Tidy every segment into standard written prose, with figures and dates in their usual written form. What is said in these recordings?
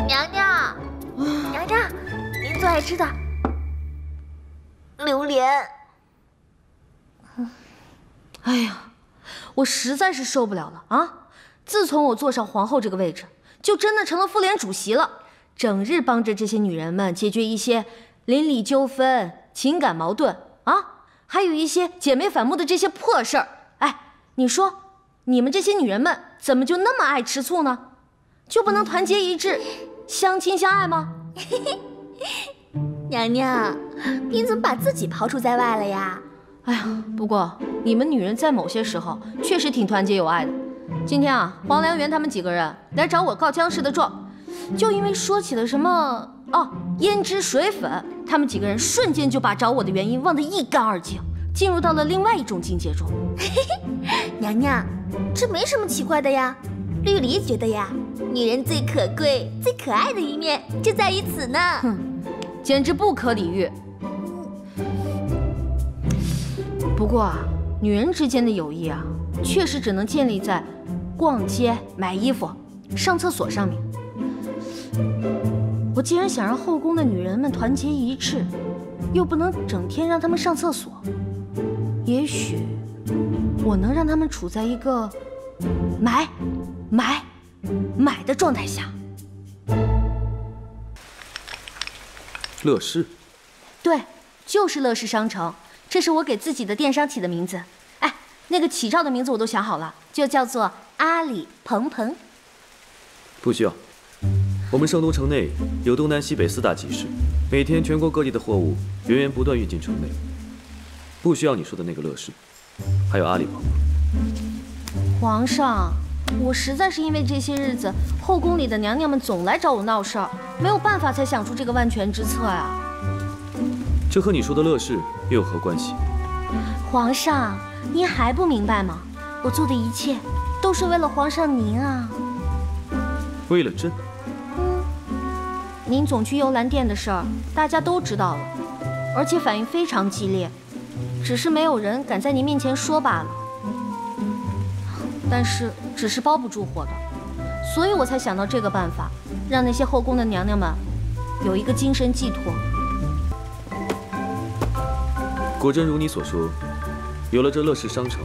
娘娘，娘娘，您最爱吃的榴莲。哎呀，我实在是受不了了啊！自从我坐上皇后这个位置，就真的成了妇联主席了，整日帮着这些女人们解决一些邻里纠纷、情感矛盾啊，还有一些姐妹反目的这些破事儿。哎，你说，你们这些女人们怎么就那么爱吃醋呢？就不能团结一致，相亲相爱吗？娘娘，您怎么把自己抛出在外了呀？哎呀，不过你们女人在某些时候确实挺团结友爱的。今天啊，黄良缘他们几个人来找我告僵尸的状，就因为说起了什么胭脂水粉，他们几个人瞬间就把找我的原因忘得一干二净，进入到了另外一种境界中。娘娘，这没什么奇怪的呀。绿篱觉得呀，女人最可贵、最可爱的一面就在于此呢。哼，简直不可理喻。不过啊，女人之间的友谊啊，确实只能建立在逛街、买衣服、上厕所上面。我既然想让后宫的女人们团结一致，又不能整天让她们上厕所，也许我能让她们处在一个买的状态下。乐视，对，就是乐视商城。这是我给自己的电商起的名字，哎，那个起照的名字我都想好了，就叫做阿里蓬蓬。不需要，我们盛东城内有东南西北4大集市，每天全国各地的货物源源不断运进城内，不需要你说的那个乐视，还有阿里蓬蓬。皇上，我实在是因为这些日子后宫里的娘娘们总来找我闹事儿，没有办法才想出这个万全之策呀。这和你说的乐视又有何关系？皇上，您还不明白吗？我做的一切都是为了皇上您啊。为了朕？您总去幽兰殿的事儿，大家都知道了，而且反应非常激烈，只是没有人敢在您面前说罢了。但是纸是包不住火的，所以我才想到这个办法，让那些后宫的娘娘们有一个精神寄托。果真如你所说，有了这乐视商城，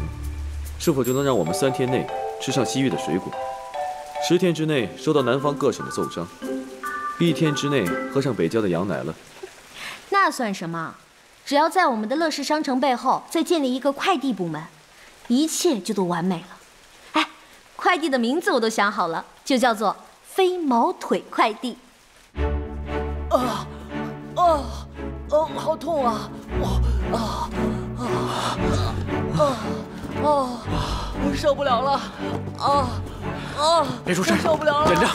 是否就能让我们3天内吃上西域的水果，10天之内收到南方各省的奏章，1天之内喝上北郊的羊奶了？那算什么？只要在我们的乐视商城背后再建立一个快递部门，一切就都完美了。哎，快递的名字我都想好了，就叫做飞毛腿快递。好痛啊！我受不了了！别出声，受不了了！忍着。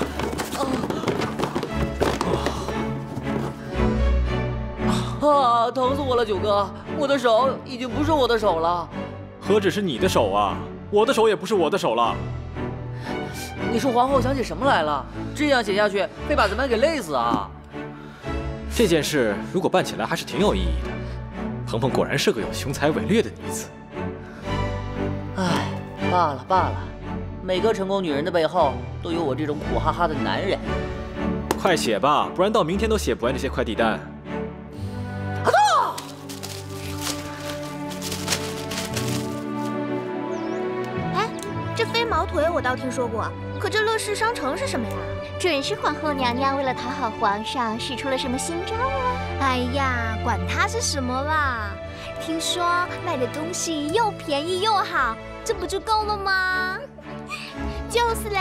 疼死我了，九哥！我的手已经不是我的手了。何止是你的手啊，我的手也不是我的手了。你说皇后想起什么来了？这样写下去会把咱们给累死啊！这件事如果办起来还是挺有意义的。鹏鹏果然是个有雄才伟略的女子。唉，罢了，每个成功女人的背后都有我这种苦哈哈的男人。快写吧，不然到明天都写不完这些快递单。哎，这飞毛腿我倒听说过，可这乐视商城是什么呀？准是皇后娘娘为了讨好皇上，使出了什么新招啊！哎呀，管它是什么啦！听说卖的东西又便宜又好，这不就够了吗？就是嘞，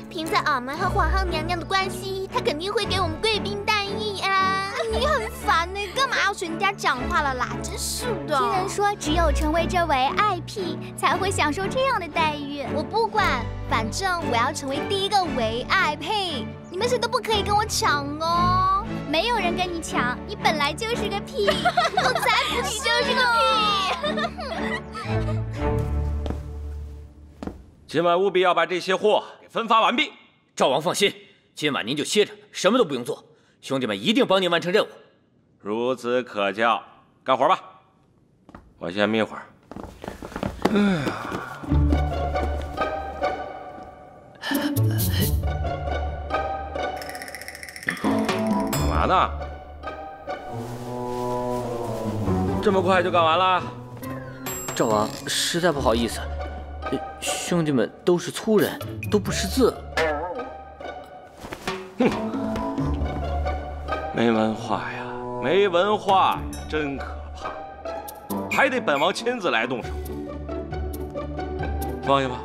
凭着俺们和皇后娘娘的关系，她肯定会给我们贵宾待遇啊！你很烦呢，干嘛要随人家讲话了啦？真是的！听人说，只有成为这为爱癖，才会享受这样的待遇。我不管，反正我要成为第一个为爱癖，你们谁都不可以跟我抢哦！没有人跟你抢，你本来就是个屁！我才不是，你就是个屁！今晚务必要把这些货给分发完毕。赵王放心，今晚您就歇着，什么都不用做，兄弟们一定帮您完成任务。孺子可教，干活吧。我先眯会儿。嘛呢？这么快就干完了？赵王，实在不好意思，兄弟们都是粗人，都不识字。哼，没文化呀，没文化呀，真可怕！还得本王亲自来动手。放下吧。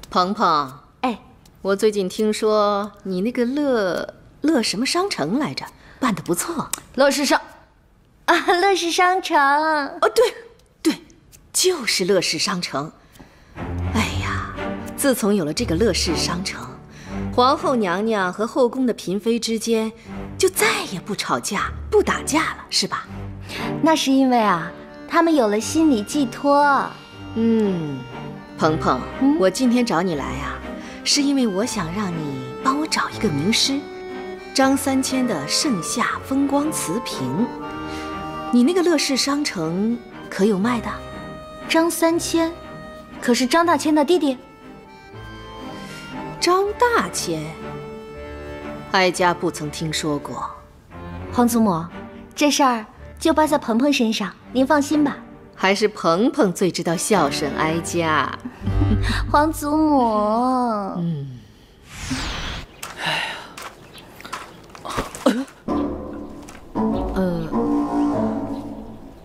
鹏鹏，哎，我最近听说你那个乐什么商城来着，办得不错。乐视商城。哦，对，就是乐视商城。哎呀，自从有了这个乐视商城，皇后娘娘和后宫的嫔妃之间就再也不吵架、不打架了，是吧？那是因为啊，他们有了心理寄托。鹏鹏，我今天找你来啊，是因为我想让你帮我找一个名师，张三千的《盛夏风光瓷瓶》。你那个乐视商城可有卖的？张三千，可是张大千的弟弟。张大千，哀家不曾听说过。皇祖母，这事儿就包在鹏鹏身上，您放心吧。还是鹏鹏最知道孝顺哀家。皇祖母。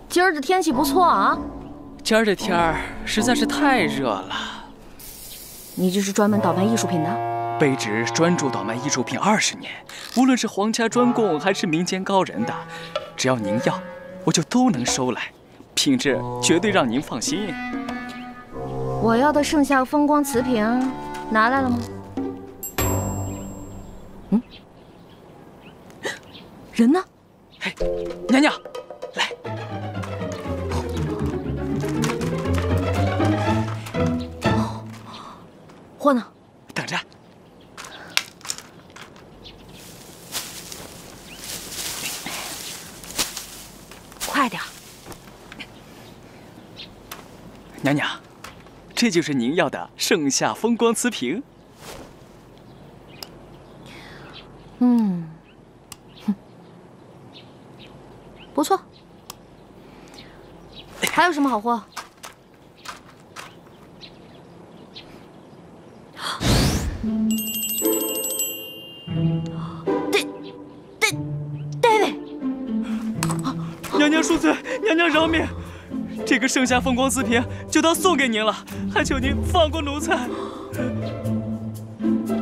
今儿的天气不错啊。今儿这天儿实在是太热了。你这是专门倒卖艺术品的？卑职专注倒卖艺术品20年，无论是皇家专供还是民间高人的，只要您要，我就都能收来。品质绝对让您放心。我要的盛夏风光瓷瓶拿来了吗？人呢？嘿，娘娘，来。货呢？等着。快点。娘娘，这就是您要的盛夏风光瓷瓶。不错。还有什么好货？David， 娘娘恕罪，娘娘饶命。这个盛夏风光瓷瓶就当送给您了，还求您放过奴才。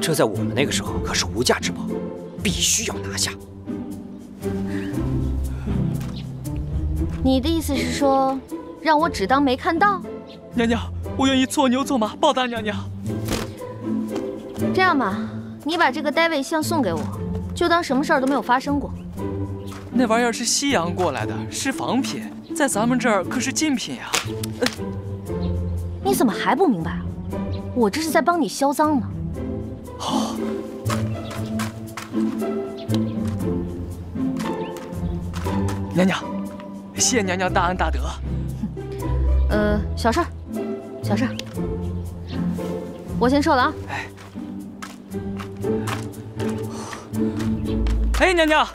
这在我们那个时候可是无价之宝，必须要拿下。你的意思是说，让我只当没看到？娘娘，我愿意做牛做马报答娘娘。这样吧，你把这个David像送给我，就当什么事儿都没有发生过。那玩意儿是西洋过来的，是仿品，在咱们这儿可是禁品呀。你怎么还不明白啊？我这是在帮你销赃呢。好。娘娘，谢娘娘大恩大德。小事儿，小事儿，我先撤了啊。哎，娘娘，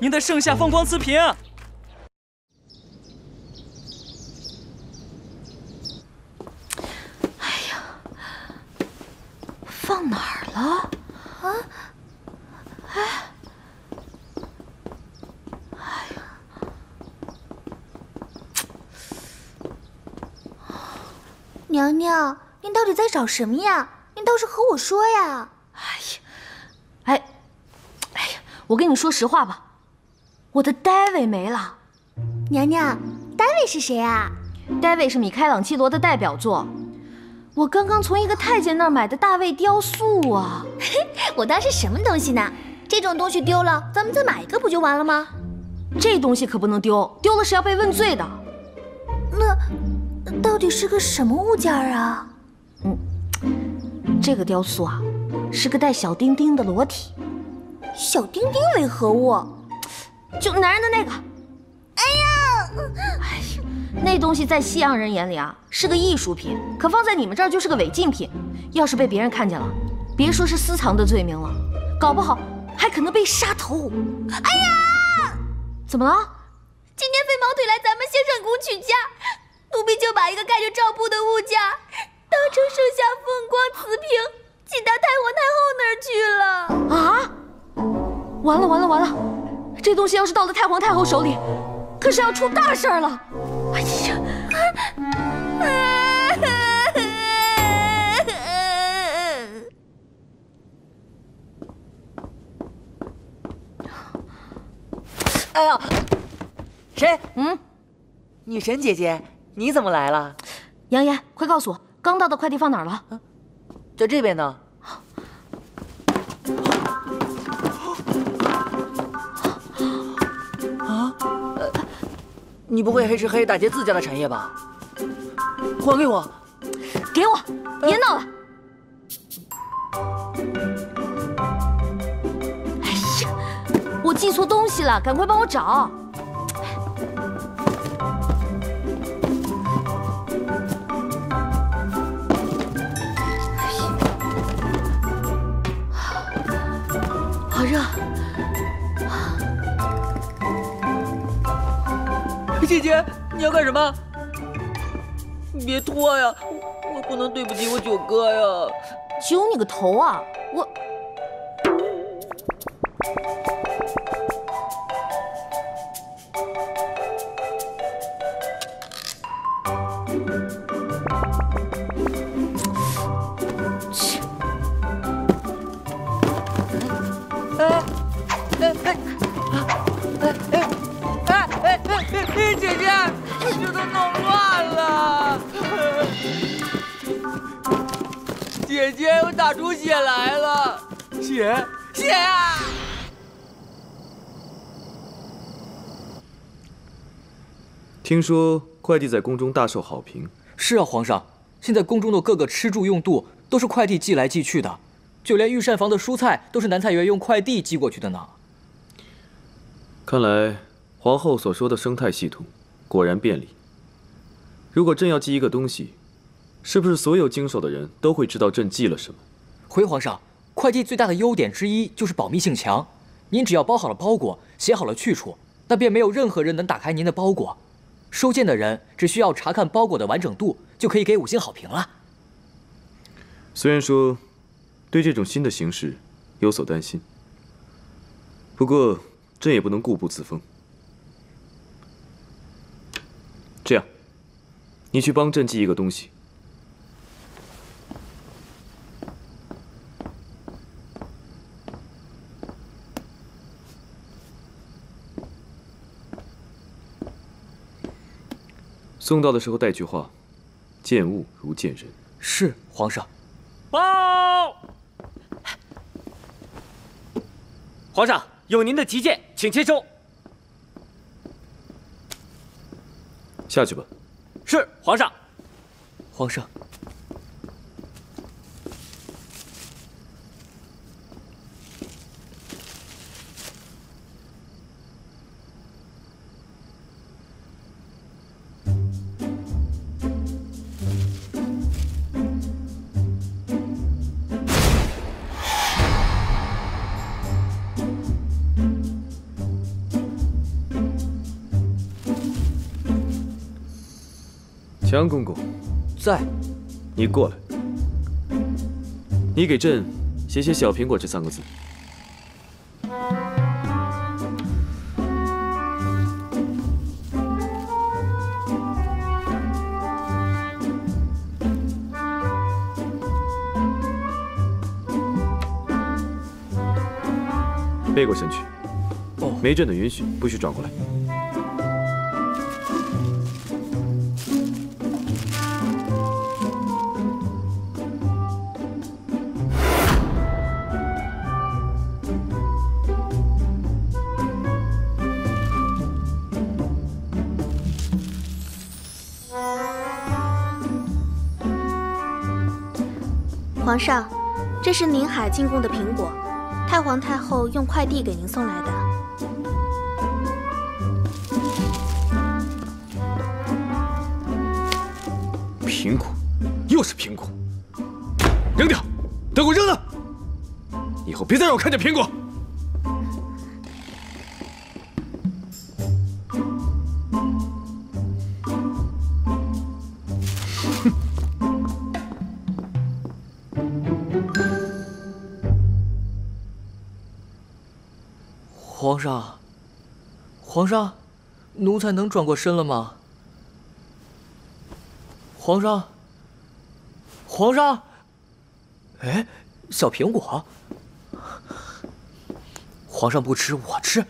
您的盛夏风光瓷瓶。哎呀，放哪儿了？啊？娘娘，您到底在找什么呀？您倒是和我说呀！哎呀，我跟你说实话吧，我的David没了。娘娘，David是谁啊？ David 是米开朗基罗的代表作。我刚刚从一个太监那儿买的大卫雕塑啊！我当是什么东西呢？这种东西丢了，咱们再买一个不就完了吗？这东西可不能丢，丢了是要被问罪的。那到底是个什么物件啊？这个雕塑啊，是个带小丁丁的裸体。小丁丁为何物？就男人的那个。哎呀，那东西在西洋人眼里啊是个艺术品，可放在你们这儿就是个违禁品。要是被别人看见了，别说是私藏的罪名了，搞不好还可能被杀头。哎呀，怎么了？今天飞毛腿来咱们仙圣谷取价，奴婢就把一个盖着罩布的物件当成圣下凤光瓷瓶，寄到太皇太后那儿去了。啊！完了完了完了！这东西要是到了太皇太后手里，可是要出大事儿了！哎呀！哎呀，谁？女神姐姐，你怎么来了？杨言，快告诉我，刚到的快递放哪儿了？在这边呢。你不会黑吃黑打劫自家的产业吧？还给我！给我！别闹了！哎呀，我寄错东西了，赶快帮我找！好热！姐姐，你要干什么？你别脱呀！我不能对不起我九哥呀！九你个头啊！我……姐姐，这都弄乱了！姐姐，我打出血来了！血啊！听说快递在宫中大受好评。是啊，皇上，现在宫中的各个吃住用度都是快递寄来寄去的，就连御膳房的蔬菜都是南菜园用快递寄过去的呢。看来皇后所说的生态系统果然便利。如果朕要寄一个东西，是不是所有经手的人都会知道朕寄了什么？回皇上，快递最大的优点之一就是保密性强。您只要包好了包裹，写好了去处，那便没有任何人能打开您的包裹。收件的人只需要查看包裹的完整度，就可以给5星好评了。虽然说对这种新的形式有所担心，不过朕也不能固步自封。这样，你去帮朕寄一个东西。送到的时候带句话：见物如见人。是，皇上。报！皇上，有您的急件，请签收。下去吧。是，皇上。皇上。强公公，在。你过来。你给朕写写“小苹果”这3个字。背过身去。哦，没朕的允许，不许转过来。皇上，这是临海进贡的苹果，太皇太后用快递给您送来的。苹果，又是苹果，扔掉！都给我扔了！以后别再让我看见苹果。皇上，皇上，奴才能转过身了吗？皇上，皇上，哎，小苹果，皇上不吃我吃。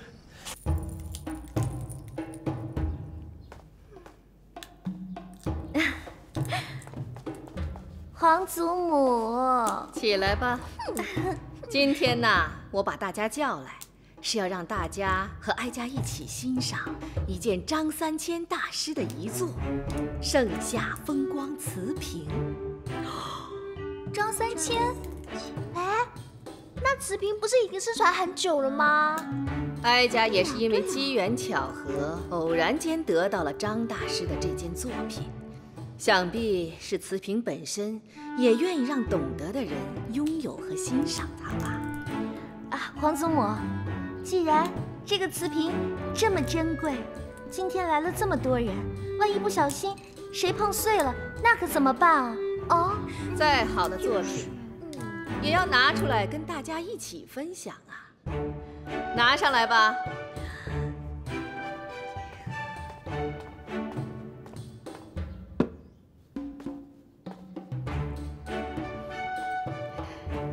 皇祖母，起来吧。今天呐，我把大家叫来，是要让大家和哀家一起欣赏一件张三千大师的遗作《盛夏风光瓷瓶》。张三千，哎，那瓷瓶不是已经失传很久了吗？哀家也是因为机缘巧合，偶然间得到了张大师的这件作品，想必是瓷瓶本身也愿意让懂得的人拥有和欣赏它吧。啊，皇祖母，既然这个瓷瓶这么珍贵，今天来了这么多人，万一不小心谁碰碎了，那可怎么办啊？哦，再好的作品，也要拿出来跟大家一起分享啊！拿上来吧。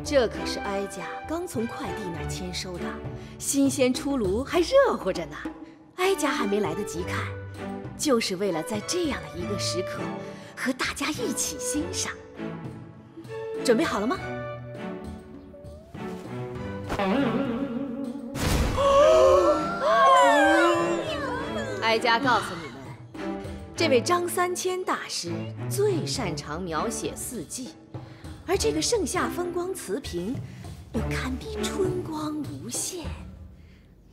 这可是哀家刚从快递那儿签收的，新鲜出炉，还热乎着呢。哀家还没来得及看，就是为了在这样的一个时刻和大家一起欣赏。准备好了吗？哀家告诉你们，这位张三千大师最擅长描写四季。而这个盛夏风光瓷瓶，又堪比春光无限。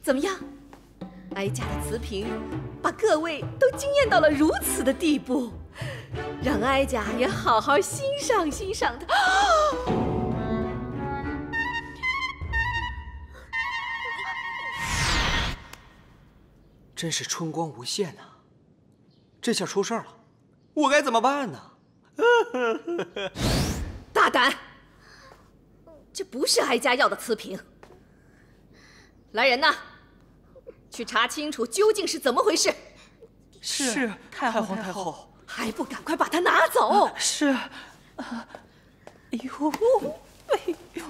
怎么样，哀家的瓷瓶把各位都惊艳到了如此的地步，让哀家也好好欣赏欣赏它。真是春光无限呐！这下出事儿了，我该怎么办呢？大胆！这不是哀家要的瓷瓶。来人呐，去查清楚究竟是怎么回事。是太皇太后。还不赶快把它拿走！是。哎呦，哎呦，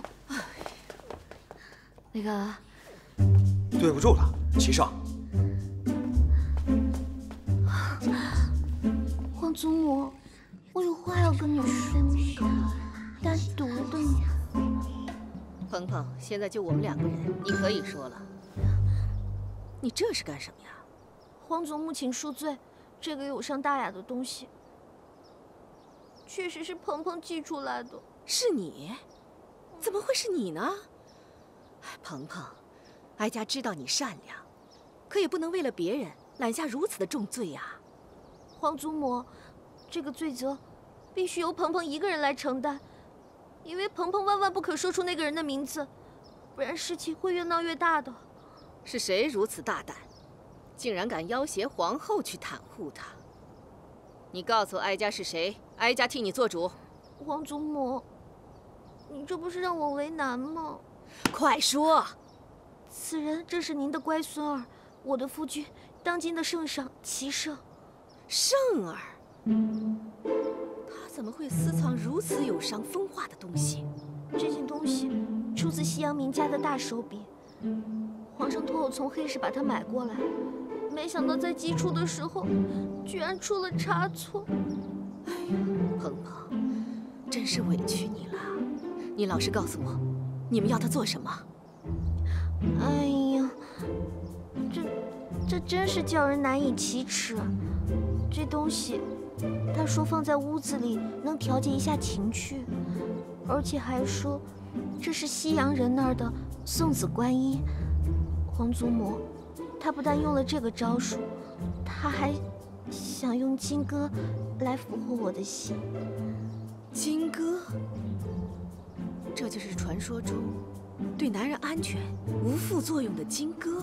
那个，对不住了，齐少。皇祖母，我有话要跟你说，单独的。鹏鹏，现在就我们两个人，你可以说了。你这是干什么呀？皇祖母，请恕罪，这个有伤大雅的东西，确实是鹏鹏寄出来的。是你？怎么会是你呢？鹏鹏，哀家知道你善良，可也不能为了别人揽下如此的重罪呀。皇祖母，这个罪责必须由鹏鹏一个人来承担，因为鹏鹏万万不可说出那个人的名字，不然事情会越闹越大的。是谁如此大胆，竟然敢要挟皇后去袒护他？你告诉哀家是谁，哀家替你做主。皇祖母，你这不是让我为难吗？快说！此人正是您的乖孙儿，我的夫君，当今的圣上齐胜。胜儿，他怎么会私藏如此有伤风化的东西？这件东西出自西洋名家的大手笔，皇上托我从黑市把它买过来，没想到在寄出的时候，居然出了差错。哎呀，鹏鹏，真是委屈你了。你老实告诉我，你们要他做什么？哎呀，这真是叫人难以启齿。这东西，他说放在屋子里能调节一下情绪，而且还说这是西洋人那儿的送子观音。皇祖母，他不但用了这个招数，他还想用金戈来俘获我的心。金戈，这就是传说中对男人安全无副作用的金戈。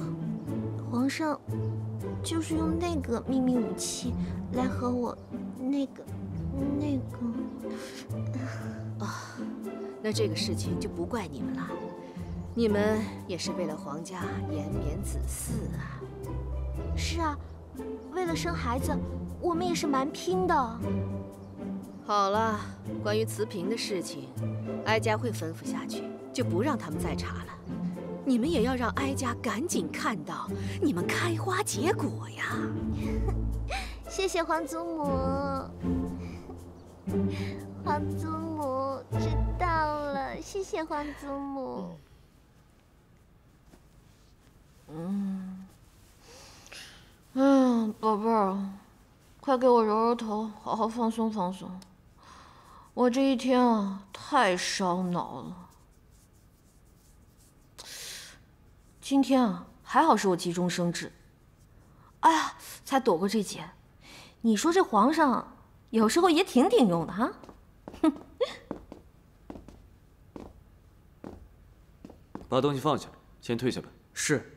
皇上就是用那个秘密武器来和我那个啊，那这个事情就不怪你们了，你们也是为了皇家延绵子嗣啊。是啊，为了生孩子，我们也是蛮拼的。好了，关于慈嫔的事情，哀家会吩咐下去，就不让他们再查了。你们也要让哀家赶紧看到你们开花结果呀！谢谢皇祖母。皇祖母知道了，谢谢皇祖母。宝贝儿，快给我揉揉头，好好放松放松。我这一天啊，太烧脑了。今天啊，还好是我急中生智，哎呀，才躲过这劫。你说这皇上有时候也挺顶用的哈。哼。把东西放下，先退下吧。是。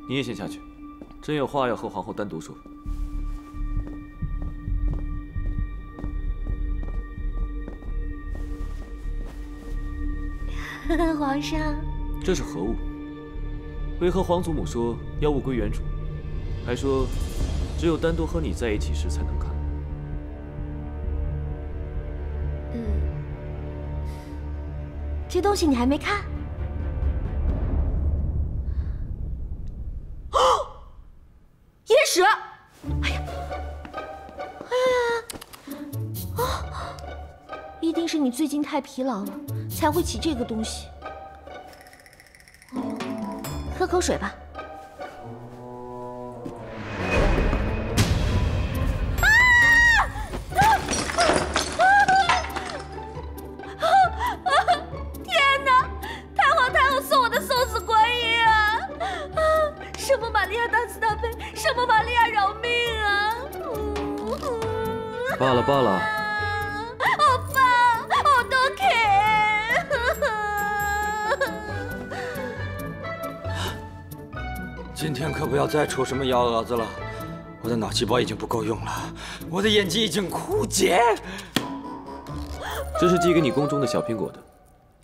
你也先下去，朕有话要和皇后单独说。皇上，这是何物？为何皇祖母说要物归原主，还说只有单独和你在一起时才能看？这东西你还没看？哦，野史！哎呀，啊！一定是你最近太疲劳了，才会起这个东西。喝口水吧。天哪！太后送我的送子观音啊！什么玛利亚大慈大悲，什么玛利亚饶命啊！罢了罢了。今天可不要再出什么幺蛾子了，我的脑细胞已经不够用了，我的眼睛已经枯竭。这是寄给你宫中的小苹果的，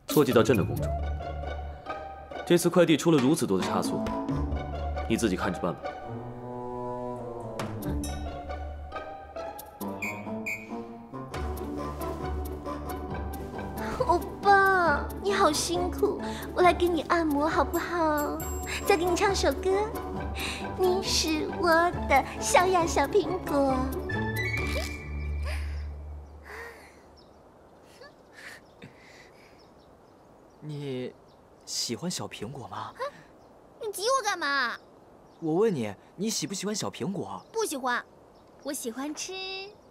错寄到朕的宫中。这次快递出了如此多的差错，你自己看着办吧。欧巴，你好辛苦，我来给你按摩好不好？再给你唱首歌，你是我的小呀小苹果。你喜欢小苹果吗？你挤我干嘛？我问你，你喜不喜欢小苹果？不喜欢，我喜欢吃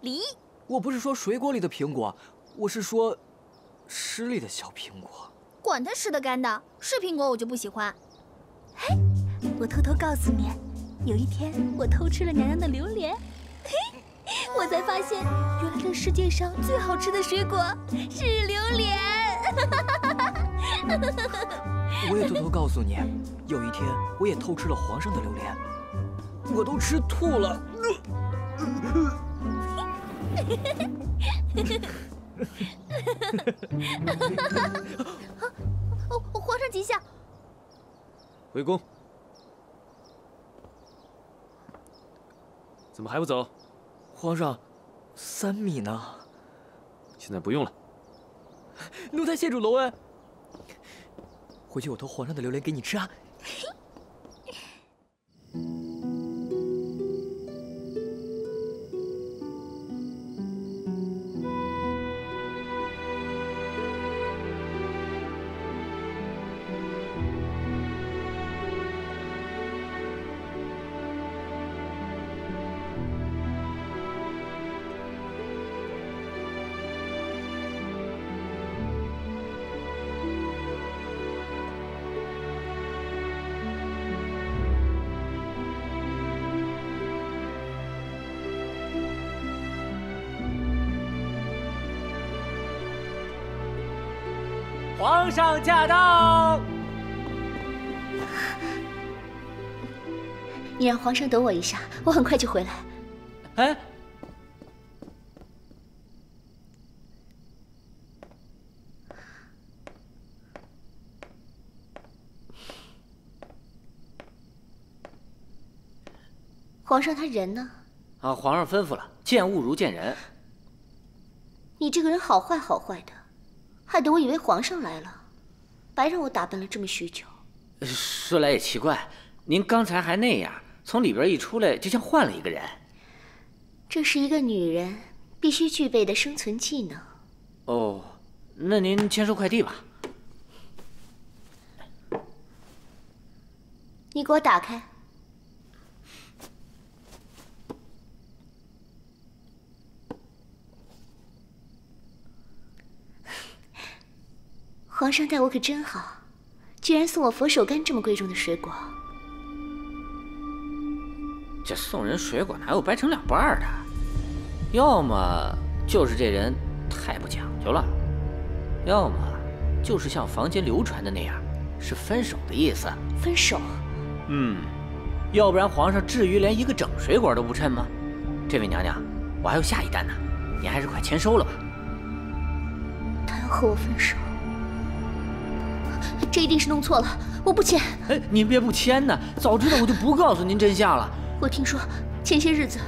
梨。我不是说水果里的苹果，我是说诗里的小苹果。管它湿的干的，是苹果我就不喜欢。嘿，我偷偷告诉你，有一天我偷吃了娘娘的榴莲，嘿，我才发现原来这世界上最好吃的水果是榴莲。我也偷偷告诉你，有一天我也偷吃了皇上的榴莲，我都吃吐了。皇上吉祥。回宫。怎么还不走？皇上，3米呢？现在不用了。奴才谢主隆恩。回去我偷皇上的榴莲给你吃啊。皇上驾到！你让皇上等我一下，我很快就回来。哎，皇上他人呢？啊，皇上吩咐了，见物如见人。你这个人好坏好坏的，害得我以为皇上来了，白让我打扮了这么许久。说来也奇怪，您刚才还那样，从里边一出来就像换了一个人。这是一个女人必须具备的生存技能。哦，那您签收快递吧。你给我打开。皇上待我可真好，居然送我佛手柑这么贵重的水果。这送人水果哪有掰成两半的？要么就是这人太不讲究了，要么就是像坊间流传的那样，是分手的意思。分手？要不然皇上至于连一个整水果都不趁吗？这位娘娘，我还有下一单呢，您还是快签收了吧。他要和我分手，这一定是弄错了，我不签。哎，您别不签呢，早知道我就不告诉您真相了。我听说前些日子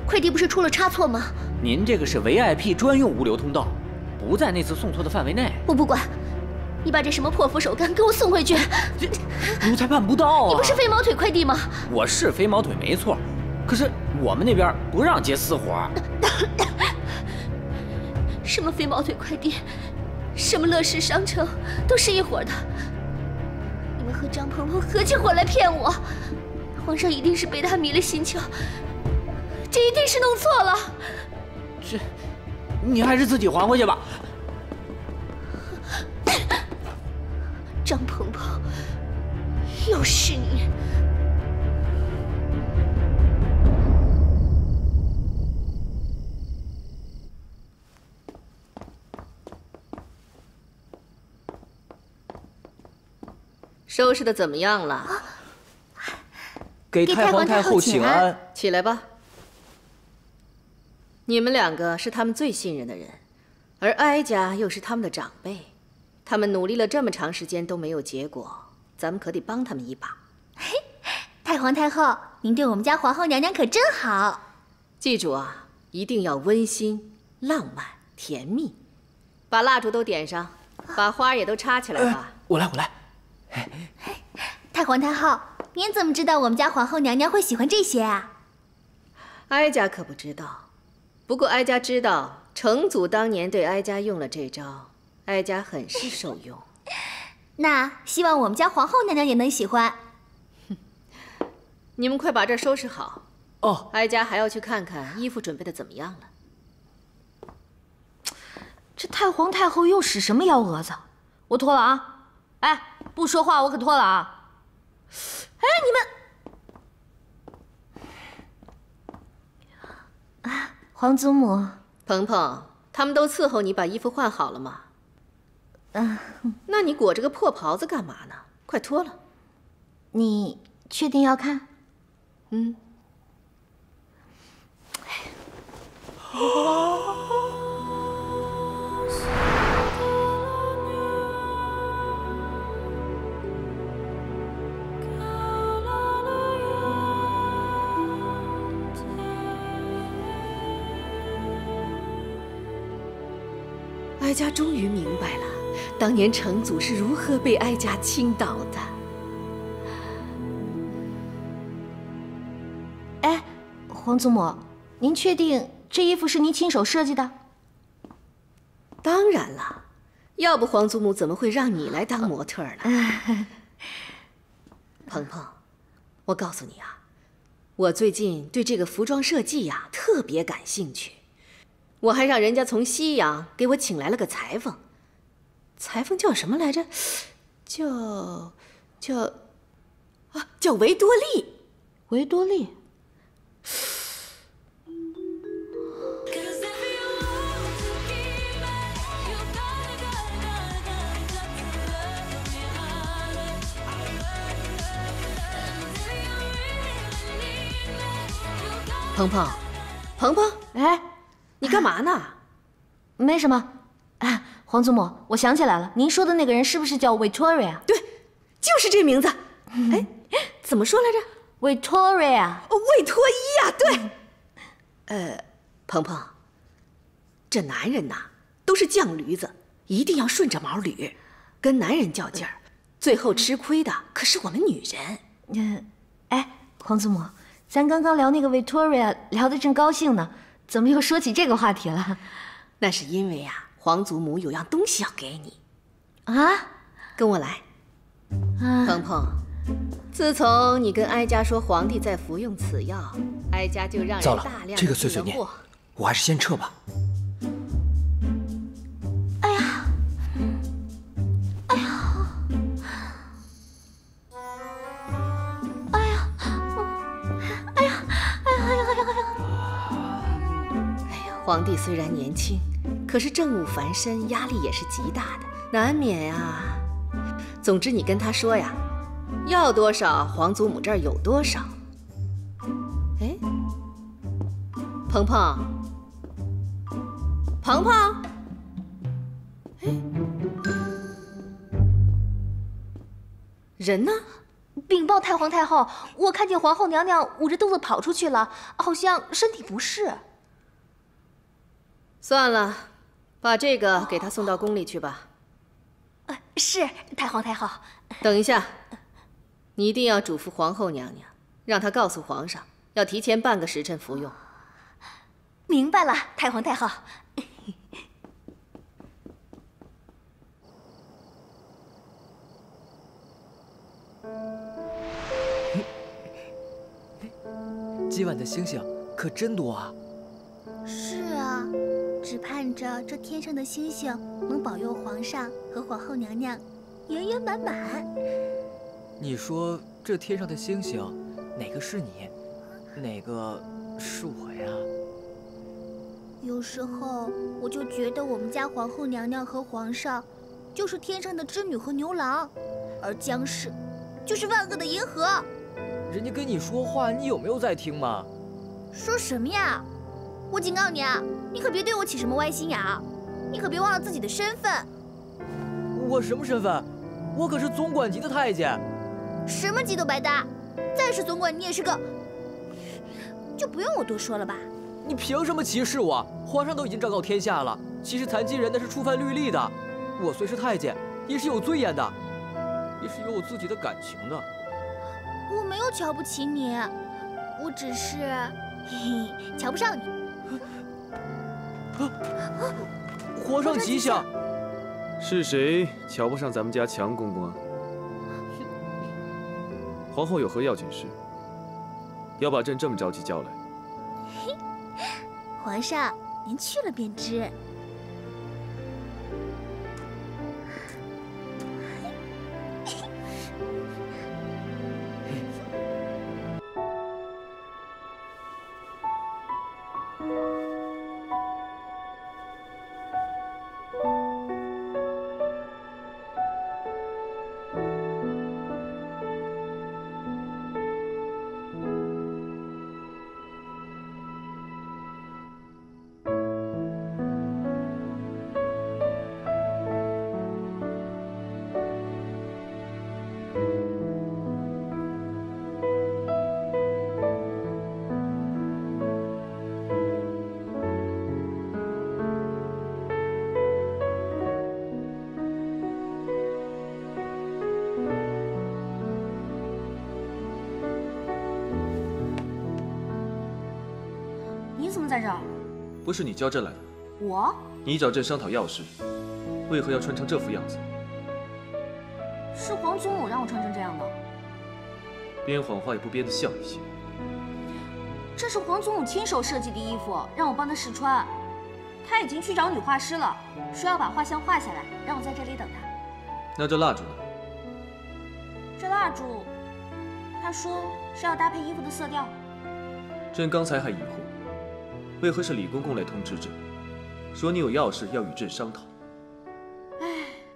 快递不是出了差错吗？您这个是 VIP 专用物流通道，不在那次送错的范围内。我不管，你把这什么破佛手柑给我送回去。奴才办不到啊！你不是飞毛腿快递吗？我是飞毛腿没错，可是我们那边不让接私活。什么飞毛腿快递，什么乐视商城，都是一伙的。你们和张鹏鹏合起伙来骗我，皇上一定是被他迷了心窍，这一定是弄错了。这，你还是自己还回去吧。张鹏鹏，又是你！收拾的怎么样了？给太皇太后请安。起来吧。你们两个是他们最信任的人，而哀家又是他们的长辈，他们努力了这么长时间都没有结果，咱们可得帮他们一把。嘿，太皇太后，您对我们家皇后娘娘可真好。记住啊，一定要温馨、浪漫、甜蜜。把蜡烛都点上，把花也都插起来吧。我来。太皇太后，您怎么知道我们家皇后娘娘会喜欢这些啊？哀家可不知道，不过哀家知道成祖当年对哀家用了这招，哀家很是受用。那希望我们家皇后娘娘也能喜欢。你们快把这儿收拾好哦，哀家还要去看看衣服准备的怎么样了。这太皇太后又使什么幺蛾子？我脱了啊！哎，不说话我可脱了啊！哎，你们啊，皇祖母，鹏鹏，他们都伺候你把衣服换好了吗？那你裹着个破袍子干嘛呢？快脱了。你确定要看？哀家终于明白了，当年成祖是如何被哀家倾倒的。哎，皇祖母，您确定这衣服是您亲手设计的？当然了，要不皇祖母怎么会让你来当模特呢？鹏鹏，我告诉你啊，我最近对这个服装设计呀特别感兴趣。我还让人家从西洋给我请来了个裁缝，裁缝叫什么来着？叫维多利。维多利。鹏鹏，鹏鹏，哎，你干嘛呢？没什么。哎，皇祖母，我想起来了，您说的那个人是不是叫 Victoria？ 对，就是这名字。哎，怎么说来着 ？Victoria。魏托伊呀，对。鹏鹏，这男人呐，都是犟驴子，一定要顺着毛捋，跟男人较劲儿，最后吃亏的可是我们女人。哎，皇祖母，咱刚刚聊那个 Victoria 聊得正高兴呢，怎么又说起这个话题了？那是因为啊，皇祖母有样东西要给你。啊，跟我来。鹏鹏，自从你跟哀家说皇帝在服用此药，哀家就让人大量的这个碎碎念，我还是先撤吧。哎呀，哎呀，哎呀，哎呀，皇帝虽然年轻，可是政务繁身，压力也是极大的，难免啊。总之，你跟他说呀，要多少，皇祖母这儿有多少。哎，鹏鹏，鹏鹏，哎，人呢？禀报太皇太后，我看见皇后娘娘捂着肚子跑出去了，好像身体不适。算了，把这个给她送到宫里去吧。是，太皇太后。等一下，你一定要嘱咐皇后娘娘，让她告诉皇上，要提前半个时辰服用。明白了，太皇太后。今晚的星星可真多啊！是啊，只盼着这天上的星星能保佑皇上和皇后娘娘圆圆满满。你说这天上的星星，哪个是你，哪个是我呀？有时候我就觉得我们家皇后娘娘和皇上就是天上的织女和牛郎，而姜氏就是万恶的银河。人家跟你说话，你有没有在听吗？说什么呀？我警告你啊，你可别对我起什么歪心眼儿，你可别忘了自己的身份。我什么身份？我可是总管级的太监。什么级都白搭，再是总管你也是个……就不用我多说了吧？你凭什么歧视我？皇上都已经昭告天下了，歧视残疾人那是触犯律例的。我虽是太监，也是有尊严的，也是有我自己的感情的。我没有瞧不起你，我只是瞧不上你。皇上吉祥。是谁瞧不上咱们家强公公啊？皇后有何要紧事？要把朕这么着急叫来？皇上，您去了便知。你怎么在这儿？不是你叫朕来的。我？你找朕商讨要事，为何要穿成这副样子？是皇祖母让我穿成这样的。编谎话也不编得像一些。这是皇祖母亲手设计的衣服，让我帮她试穿。她已经去找女画师了，说要把画像画下来，让我在这里等她。那这蜡烛呢？这蜡烛，她说是要搭配衣服的色调。朕刚才还疑惑，为何是李公公来通知朕，说你有要事要与朕商讨？唉，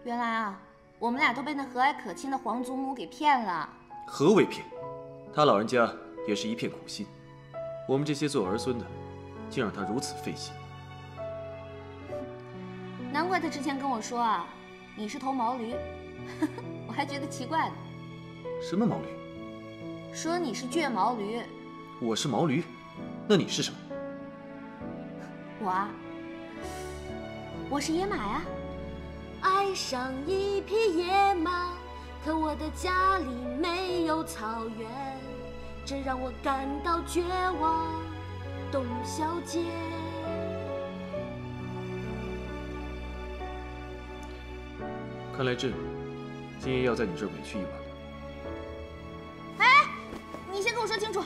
原来啊，我们俩都被那和蔼可亲的皇祖母给骗了。何为骗？他老人家也是一片苦心。我们这些做儿孙的，竟让他如此费心。难怪他之前跟我说啊，你是头毛驴，我还觉得奇怪呢。什么毛驴？说你是倔毛驴。我是毛驴，那你是什么？我啊，我是野马呀。爱上一匹野马，可我的家里没有草原，这让我感到绝望。董小姐。看来朕今夜要在你这儿委屈一晚了。哎，你先跟我说清楚，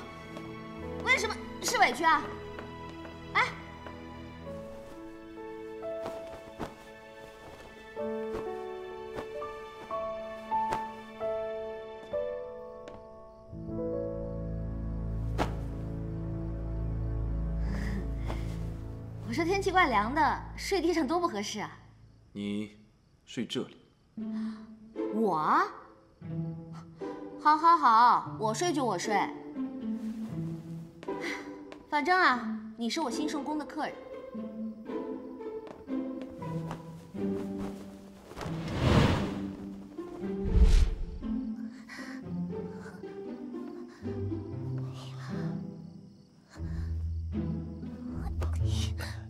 为什么是委屈啊？哎，我说天气怪凉的，睡地上多不合适啊。你睡这里。我？好，好，好，我睡就我睡。反正啊，你是我兴盛宫的客人。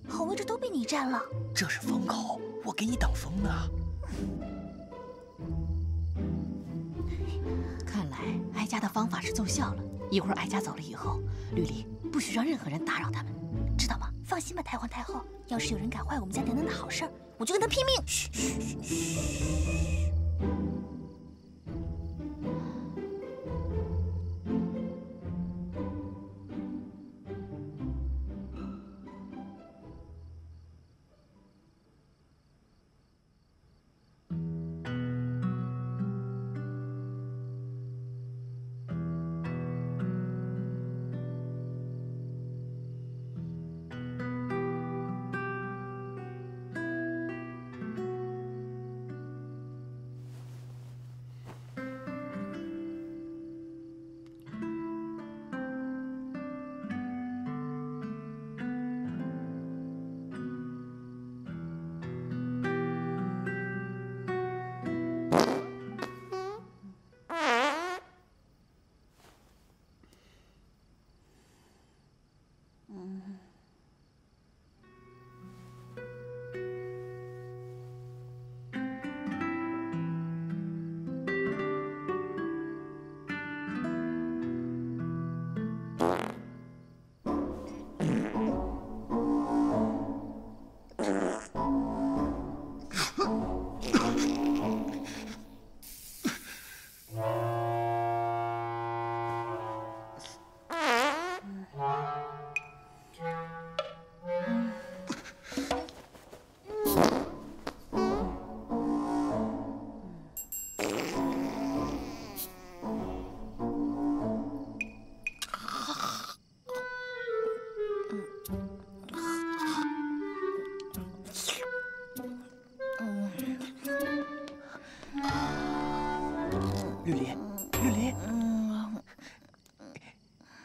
好位置都被你占了。这是风口，我给你挡风呢。看来哀家的方法是奏效了。一会儿哀家走了以后，绿篱不许让任何人打扰他们，知道吗？放心吧，太皇太后，要是有人敢坏我们家娘娘的好事儿，我就跟他拼命。嘘嘘嘘嘘。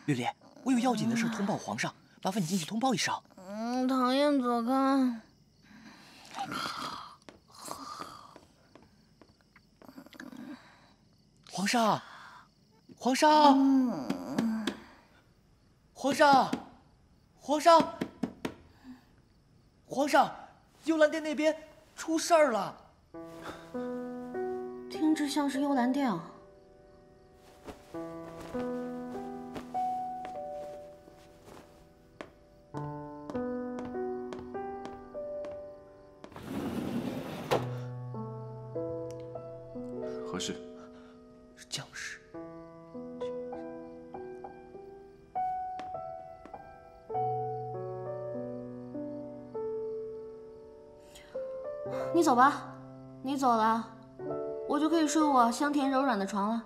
绿篱，我有要紧的事通报皇上，麻烦你进去通报一声。讨厌，走开。皇上，皇上，皇上，皇上，皇上，幽兰殿那边出事儿了。听着像是幽兰殿啊。何事？是将士。你走吧，你走了，我就可以睡我香甜柔软的床了。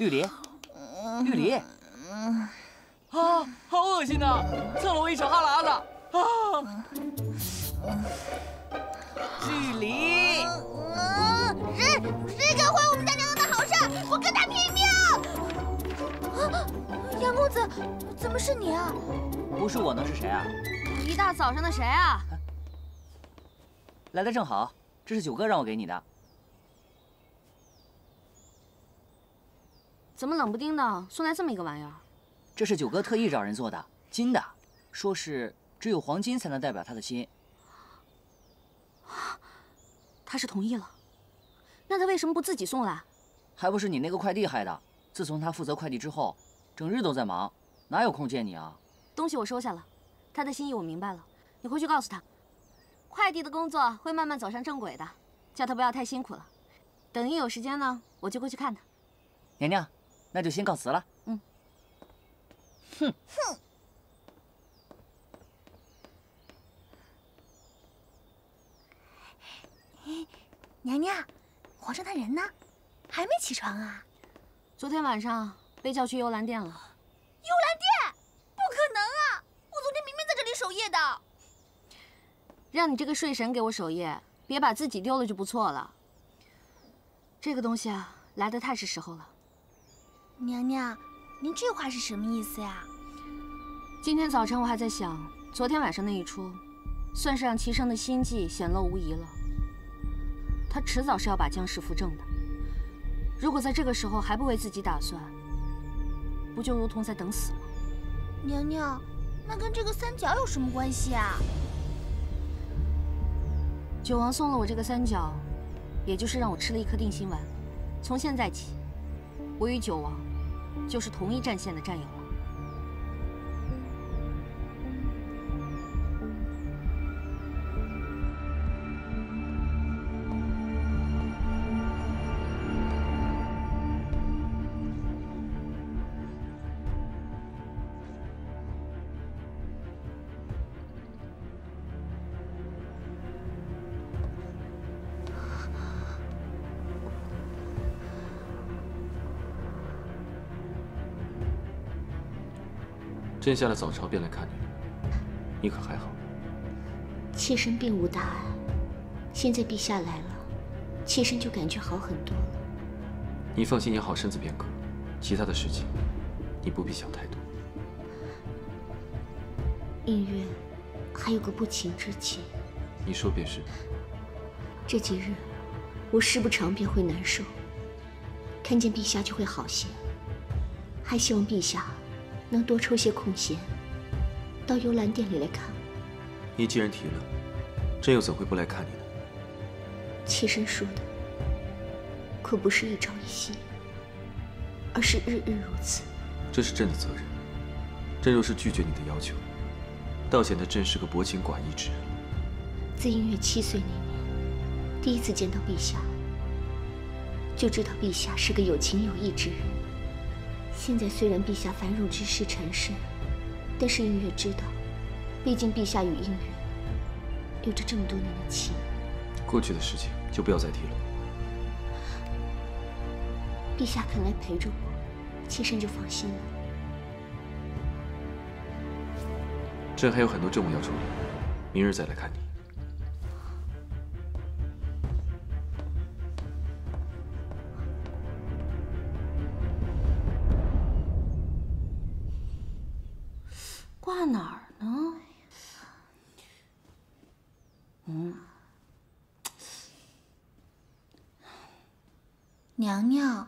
玉梨，玉梨，啊，好恶心呐！蹭了我一手哈喇子啊！玉梨，谁敢坏我们家娘娘的好事，我跟他拼命！杨公子，怎么是你啊？不是我能是谁啊？一大早上的谁啊？来的正好，这是九哥让我给你的。怎么冷不丁的送来这么一个玩意儿？这是九哥特意找人做的，金的，说是只有黄金才能代表他的心。他是同意了，那他为什么不自己送来？还不是你那个快递害的。自从他负责快递之后，整日都在忙，哪有空见你啊？东西我收下了，他的心意我明白了，你回去告诉他，快递的工作会慢慢走上正轨的，叫他不要太辛苦了。等一有时间呢，我就过去看他。娘娘，那就先告辞了。嗯。哼。娘娘，皇上他人呢？还没起床啊？昨天晚上被叫去幽兰殿了。幽兰殿？不可能啊！我昨天明明在这里守夜的。让你这个睡神给我守夜，别把自己丢了就不错了。这个东西啊，来得太是时候了。娘娘，您这话是什么意思呀？今天早晨我还在想，昨天晚上那一出，算是让齐生的心计显露无遗了。他迟早是要把江氏扶正的。如果在这个时候还不为自己打算，不就如同在等死吗？娘娘，那跟这个三角有什么关系啊？九王送了我这个三角，也就是让我吃了一颗定心丸。从现在起，我与九王就是同一战线的战友了。朕下了早朝便来看你了，你可还好？妾身并无大碍，现在陛下来了，妾身就感觉好很多了。你放心养好身子便可，其他的事情你不必想太多。映月，还有个不情之请。你说便是。这几日我事不长便会难受，看见陛下就会好些，还希望陛下能多抽些空闲，到幽兰殿里来看我。你既然提了，朕又怎会不来看你呢？妾身说的，可不是一朝一夕，而是日日如此。这是朕的责任。朕若是拒绝你的要求，倒显得朕是个薄情寡义之人了。自映月7岁那年，第一次见到陛下，就知道陛下是个有情有义之人。现在虽然陛下繁荣之事缠身，但是映月知道，毕竟陛下与映月有着这么多年的情。过去的事情就不要再提了。陛下肯来陪着我，妾身就放心了。朕还有很多政务要处理，明日再来看你。挂哪儿呢？娘娘，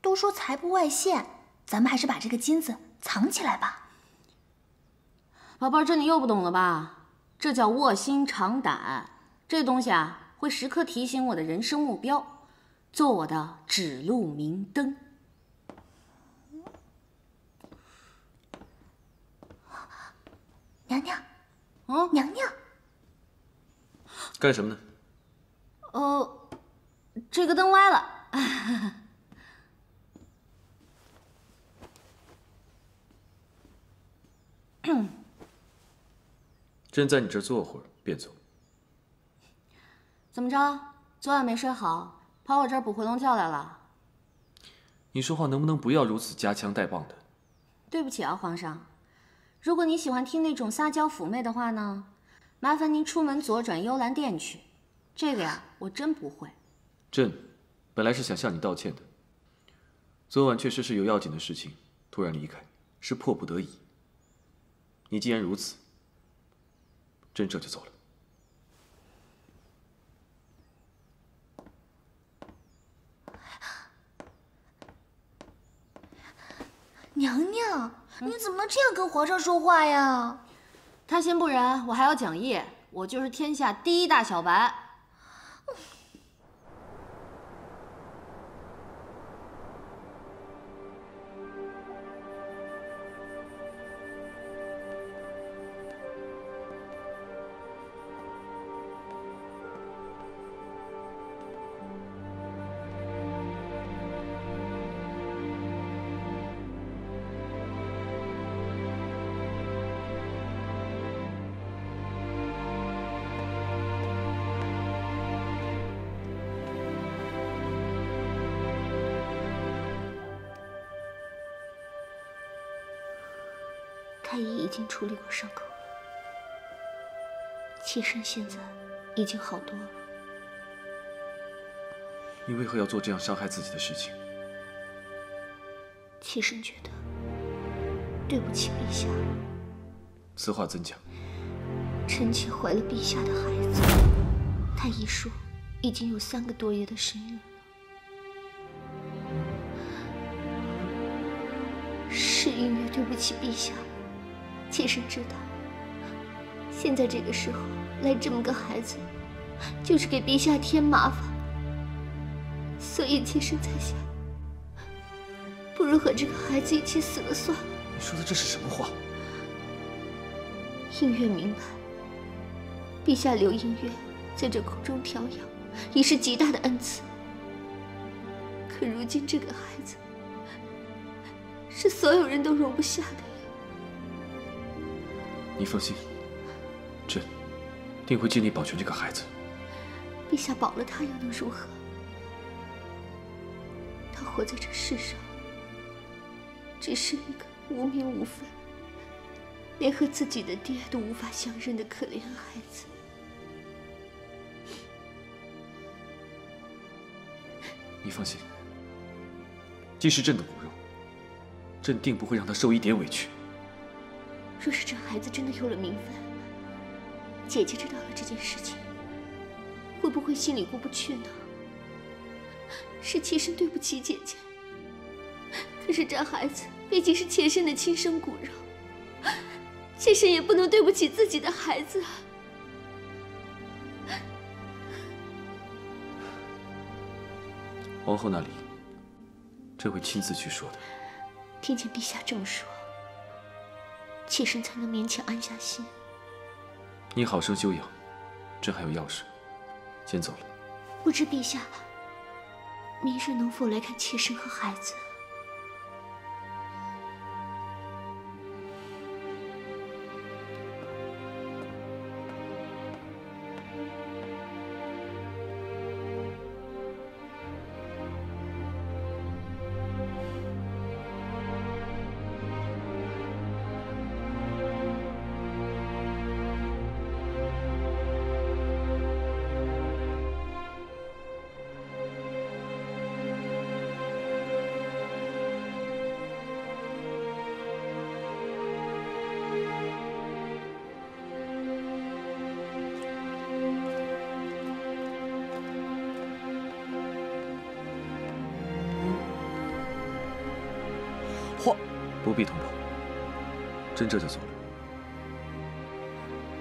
都说财不外泄，咱们还是把这个金子藏起来吧。宝贝儿，这你又不懂了吧？这叫卧薪尝胆。这东西啊，会时刻提醒我的人生目标，做我的指路明灯。娘娘，哦，娘娘，干什么呢？这个灯歪了。朕在你这儿坐会儿便走。怎么着？昨晚没睡好，跑我这儿补回笼觉来了？你说话能不能不要如此夹枪带棒的？对不起啊，皇上，如果你喜欢听那种撒娇妩媚的话呢，麻烦您出门左转幽兰殿去。这个呀，我真不会。朕本来是想向你道歉的，昨晚确实是有要紧的事情，突然离开，是迫不得已。你既然如此，朕这就走了。娘娘，你怎么能这样跟皇上说话呀？他先不然，我还要讲义，我就是天下第一大小白。太医已经处理过伤口了，妾身现在已经好多了。你为何要做这样伤害自己的事情？妾身觉得对不起陛下。此话怎讲？臣妾怀了陛下的孩子，太医说已经有3个多月的身孕了。是因为对不起陛下，妾身知道，现在这个时候来这么个孩子，就是给陛下添麻烦，所以妾身才想，不如和这个孩子一起死了算了。你说的这是什么话？映月明白，陛下留映月在这空中调养，已是极大的恩赐。可如今这个孩子，是所有人都容不下的呀。你放心，朕定会尽力保全这个孩子。陛下保了他又能如何？他活在这世上，只是一个无名无分，连和自己的爹都无法相认的可怜孩子。你放心，既是朕的骨肉，朕定不会让他受一点委屈。若是这孩子真的有了名分，姐姐知道了这件事情，会不会心里过不去呢？是妾身对不起姐姐，可是这孩子毕竟是妾身的亲生骨肉，妾身也不能对不起自己的孩子啊。皇后那里，朕会亲自去说的。听见陛下这么说，妾身才能勉强安下心。你好生休养，朕还有要事，先走了。不知陛下明日能否来看妾身和孩子？不必通报，朕这就走了。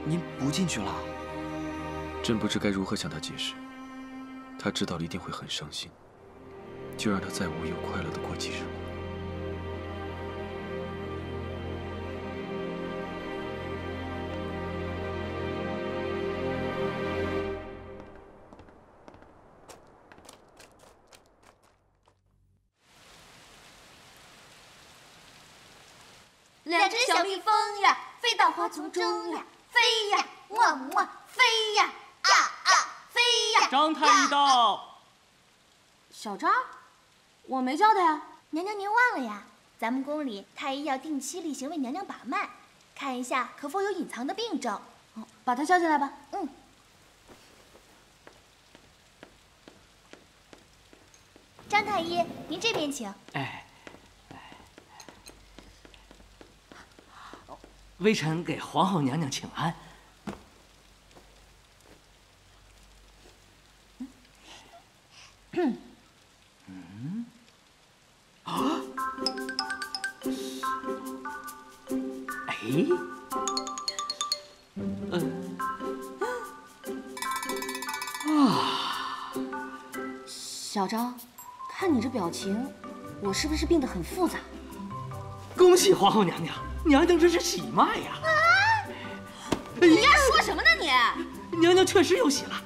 您不进去了？朕不知该如何向他解释，他知道了一定会很伤心，就让他再无忧快乐的过几日。两只小蜜蜂呀，飞到花丛中呀，飞呀，么么，飞呀，啊啊，飞呀。张太医到。小张，我没叫他呀。娘娘您忘了呀？咱们宫里太医要定期例行为娘娘把脉，看一下可否有隐藏的病症。把他叫进来吧。嗯。张太医，您这边请。微臣给皇后娘娘请安。小张，看你这表情，我是不是病得很复杂？恭喜皇后娘娘，娘娘这是喜脉呀！你丫说什么呢你？娘娘确实有喜了。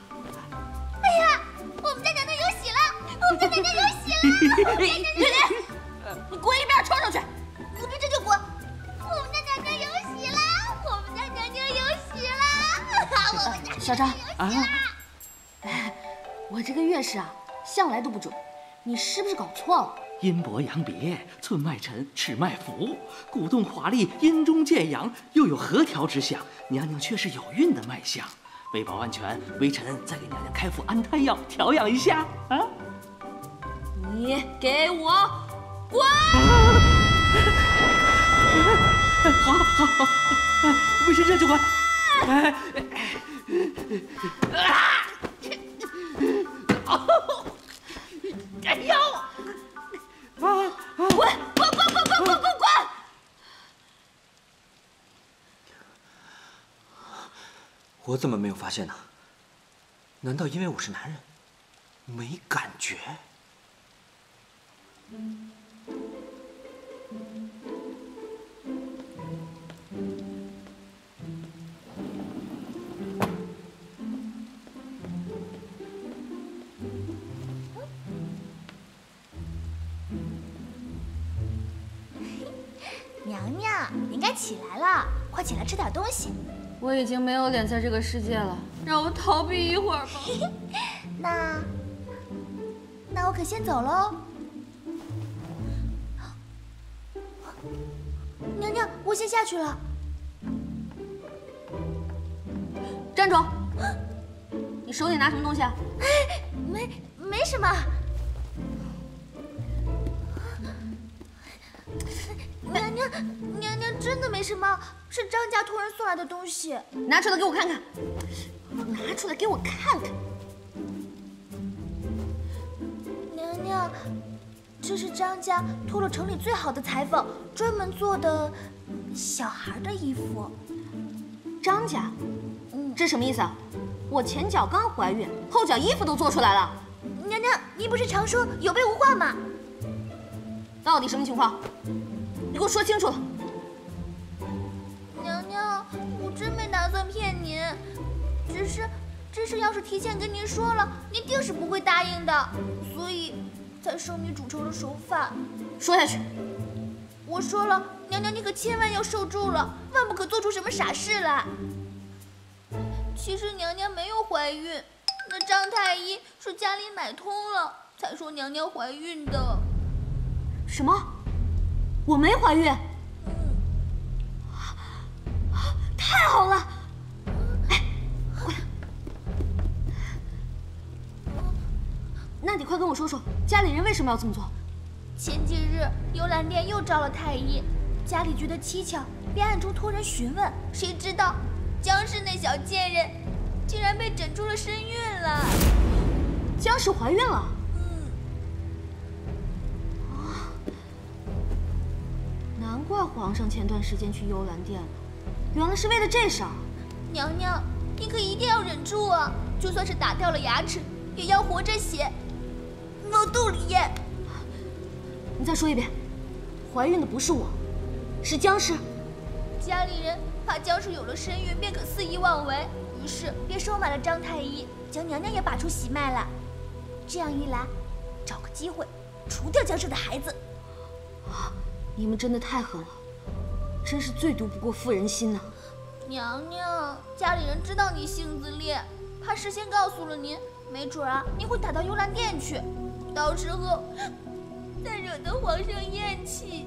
哎呀，我们家娘娘有喜了！我们家娘娘有喜了！云林，你滚一边，冲上去！我这就滚！我们家娘娘有喜了！我们家娘娘有喜了！我们家小张啊，我这个月事啊，向来都不准，你是不是搞错了？阴薄阳别，寸脉沉，尺脉浮，鼓动华丽，阴中见阳，又有何调之象？娘娘却是有孕的脉象。为保安全，微臣再给娘娘开副安胎药，调养一下啊！你给我滚！好，微臣这就滚。哎呦！滚！我怎么没有发现呢？难道因为我是男人，没感觉？娘娘，您该起来了，快起来吃点东西。我已经没有脸在这个世界了，让我逃避一会儿吧。那我可先走喽。娘娘，我先下去了。站住！你手里拿什么东西啊？没什么。娘娘真的没什么，是张家托人送来的东西。拿出来给我看看，拿出来给我看看。娘娘，这是张家托了城里最好的裁缝专门做的小孩的衣服。张家？这什么意思啊？我前脚刚怀孕，后脚衣服都做出来了。娘娘，您不是常说有备无患吗？到底什么情况？你给我说清楚了。娘娘，我真没打算骗您，只是要是提前跟您说了，您定是不会答应的，所以才生米煮成了熟饭。说下去。我说了，娘娘你可千万要受住了，万不可做出什么傻事来。其实娘娘没有怀孕，那张太医是家里买通了，才说娘娘怀孕的。什么？我没怀孕？太好了！哎，过来。那你快跟我说说，家里人为什么要这么做？前几日幽兰殿又招了太医，家里觉得蹊跷，便暗中托人询问，谁知道江氏那小贱人竟然被诊出了身孕了。江氏怀孕了？难怪皇上前段时间去幽兰殿了，原来是为了这事儿。娘娘，你可一定要忍住啊！就算是打掉了牙齿，也要活着写，往肚里咽。你再说一遍，怀孕的不是我，是江氏。家里人怕江氏有了身孕便可肆意妄为，于是便收买了张太医，将娘娘也把出喜脉来。这样一来，找个机会除掉江氏的孩子。你们真的太狠了，真是最毒不过妇人心呐！娘娘，家里人知道你性子烈，怕事先告诉了您，没准啊，您会打到幽兰殿去，到时候再惹得皇上厌弃。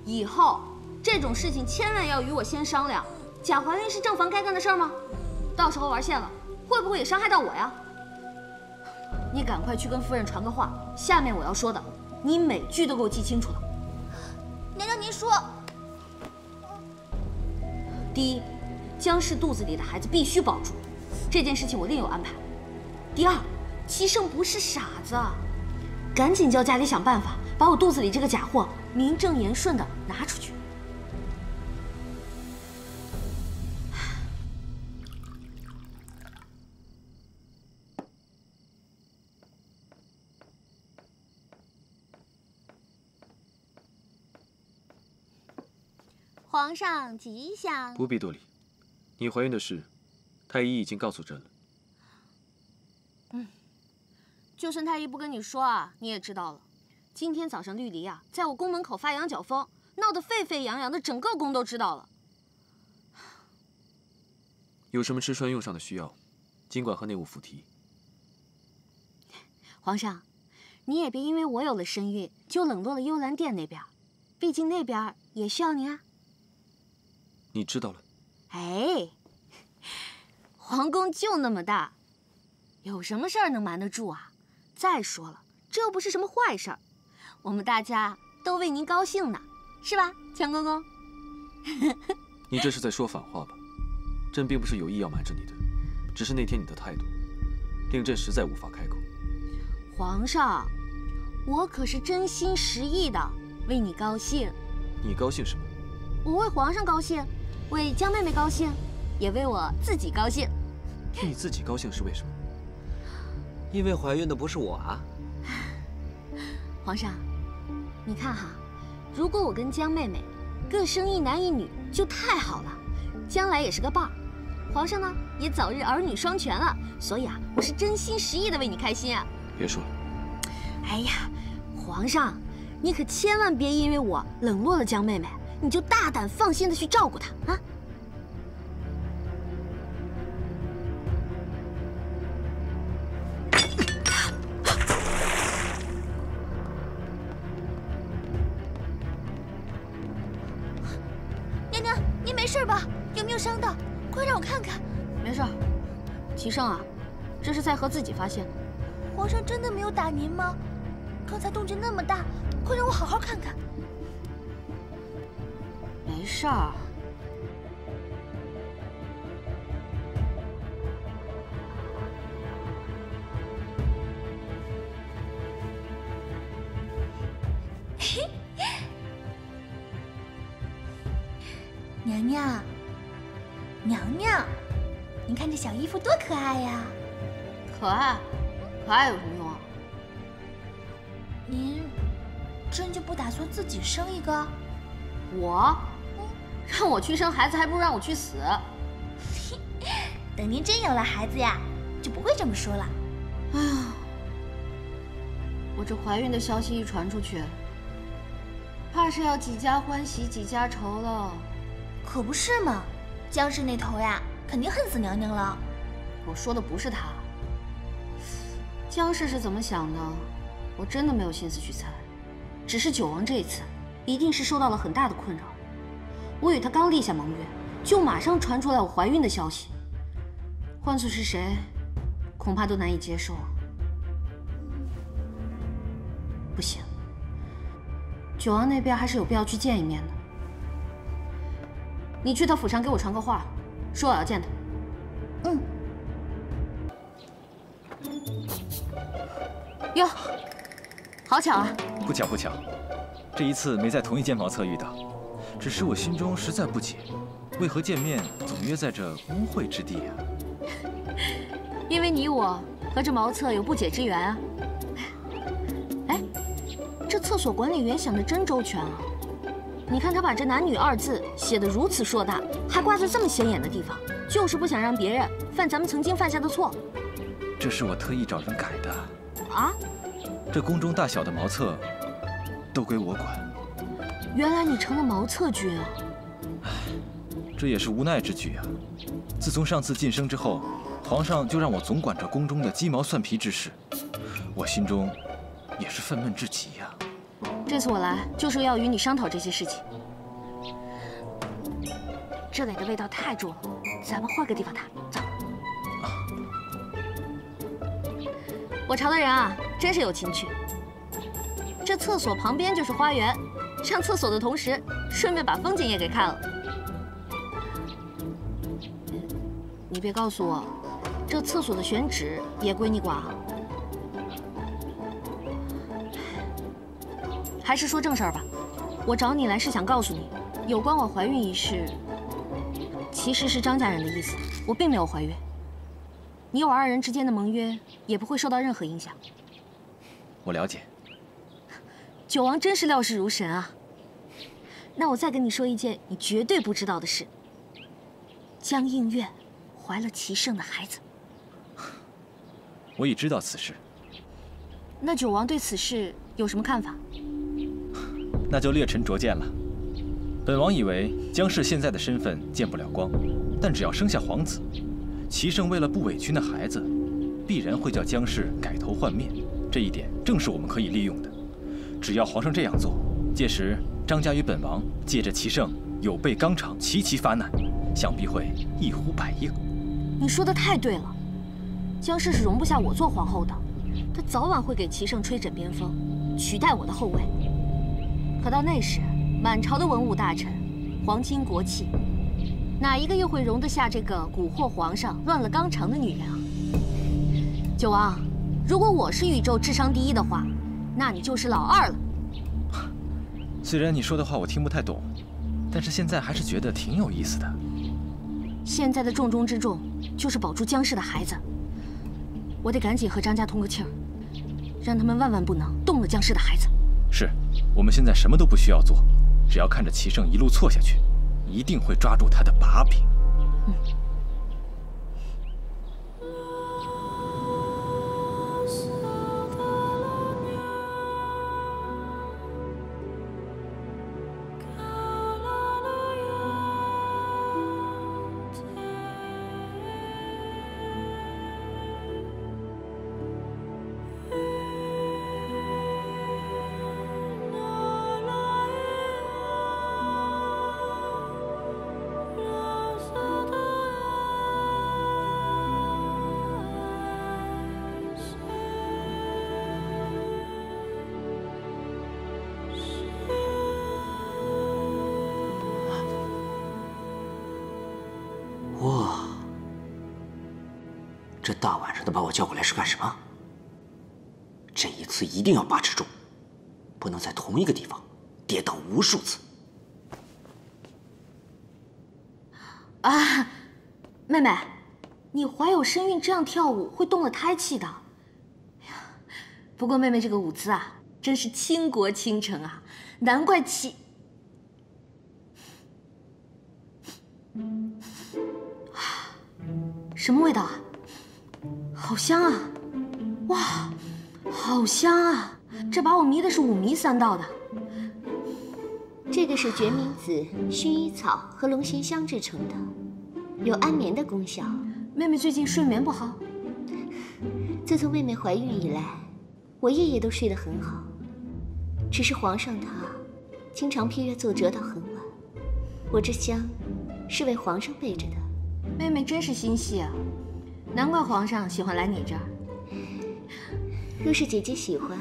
以后这种事情千万要与我先商量。假怀孕是正房该干的事儿吗？到时候玩线了，会不会也伤害到我呀？你赶快去跟夫人传个话，下面我要说的，你每句都给我记清楚了。娘娘您说。第一，江氏肚子里的孩子必须保住，这件事情我另有安排。第二，齐胜不是傻子，赶紧叫家里想办法，把我肚子里这个假货名正言顺的拿出去。皇上吉祥。不必多礼，你怀孕的事，太医已经告诉朕了。就算太医不跟你说啊，你也知道了。今天早上绿篱啊，在我宫门口发羊角风，闹得沸沸扬扬的，整个宫都知道了。有什么吃穿用上的需要，尽管和内务府提。皇上，你也别因为我有了身孕，就冷落了幽兰殿那边，毕竟那边也需要您啊。你知道了。哎，皇宫就那么大，有什么事儿能瞒得住啊？再说了，这又不是什么坏事儿，我们大家都为您高兴呢，是吧，强公公？你这是在说反话吧？朕并不是有意要瞒着你的，只是那天你的态度，令朕实在无法开口。皇上，我可是真心实意的为你高兴。你高兴什么？我为皇上高兴，为江妹妹高兴，也为我自己高兴。你自己高兴是为什么？因为怀孕的不是我啊。皇上，你看哈，如果我跟江妹妹各生一男一女，就太好了，将来也是个伴儿。皇上呢，也早日儿女双全了。所以啊，我是真心实意的为你开心啊。别说了。哎呀，皇上，你可千万别因为我冷落了江妹妹，你就大胆放心的去照顾她啊。娘娘，您没事吧？有没有伤到？快让我看看。没事。齐胜啊，这是在和自己发现。皇上真的没有打您吗？刚才动静那么大，快让我好好看看。没事儿。娘娘，娘娘，您看这小衣服多可爱呀！可爱，可爱有什么用啊？您真就不打算自己生一个？我？让我去生孩子，还不如让我去死。等您真有了孩子呀，就不会这么说了。哎呀，我这怀孕的消息一传出去，怕是要几家欢喜几家愁了。可不是嘛，江氏那头呀，肯定恨死娘娘了。我说的不是他，江氏是怎么想的，我真的没有心思去猜。只是九王这一次，一定是受到了很大的困扰。我与他刚立下盟约，就马上传出来我怀孕的消息，换做是谁，恐怕都难以接受。不行，九王那边还是有必要去见一面的。你去他府上给我传个话，说我要见他。嗯。哟，好巧啊！不巧不巧，这一次没在同一间茅厕遇到，只是我心中实在不解，为何见面总约在这污秽之地啊？因为你我和这茅厕有不解之缘啊。哎，这厕所管理员想的真周全啊！你看他把这男女二字写得如此硕大，还挂在这么显眼的地方，就是不想让别人犯咱们曾经犯下的错。这是我特意找人改的。啊？这宫中大小的茅厕都归我管。原来你成了茅厕君啊！唉，这也是无奈之举啊。自从上次晋升之后，皇上就让我总管着宫中的鸡毛蒜皮之事，我心中也是愤懑至极呀。这次我来就是要与你商讨这些事情。这里的味道太重了，咱们换个地方谈。走。我朝的人啊，真是有情趣。这厕所旁边就是花园，上厕所的同时，顺便把风景也给看了。你别告诉我，这厕所的选址也归你管啊？还是说正事儿吧。我找你来是想告诉你，有关我怀孕一事，其实是张家人的意思，我并没有怀孕。你我二人之间的盟约也不会受到任何影响。我了解。九王真是料事如神啊！那我再跟你说一件你绝对不知道的事：江映月怀了齐胜的孩子。我已知道此事。那九王对此事有什么看法？那就略臣拙见了。本王以为江氏现在的身份见不了光，但只要生下皇子，齐胜为了不委屈那孩子，必然会叫江氏改头换面。这一点正是我们可以利用的。只要皇上这样做，届时张家与本王借着齐胜有备纲常，齐齐发难，想必会一呼百应。你说的太对了，江氏是容不下我做皇后的，她早晚会给齐胜吹枕边风，取代我的后位。可到那时，满朝的文武大臣，皇亲国戚，哪一个又会容得下这个蛊惑皇上、乱了纲常的女人啊？九王，如果我是宇宙智商第一的话，那你就是老二了。虽然你说的话我听不太懂，但是现在还是觉得挺有意思的。现在的重中之重就是保住江氏的孩子，我得赶紧和张家通个气儿，让他们万万不能动了江氏的孩子。是，我们现在什么都不需要做，只要看着齐胜一路错下去，一定会抓住他的把柄。哇！这大晚上的把我叫过来是干什么？这一次一定要把持住，不能在同一个地方跌倒无数次。啊，妹妹，你怀有身孕，这样跳舞会动了胎气的。哎呀，不过妹妹这个舞姿啊，真是倾国倾城啊，难怪齐……什么味道啊？好香啊！哇，好香啊！这把我迷的是五迷三道的。这个是决明子、薰衣草和龙涎香制成的，有安眠的功效。妹妹最近睡眠不好？自从妹妹怀孕以来，我夜夜都睡得很好。只是皇上他经常批阅奏折到很晚，我这香是为皇上备着的。妹妹真是心细啊，难怪皇上喜欢来你这儿。若是姐姐喜欢，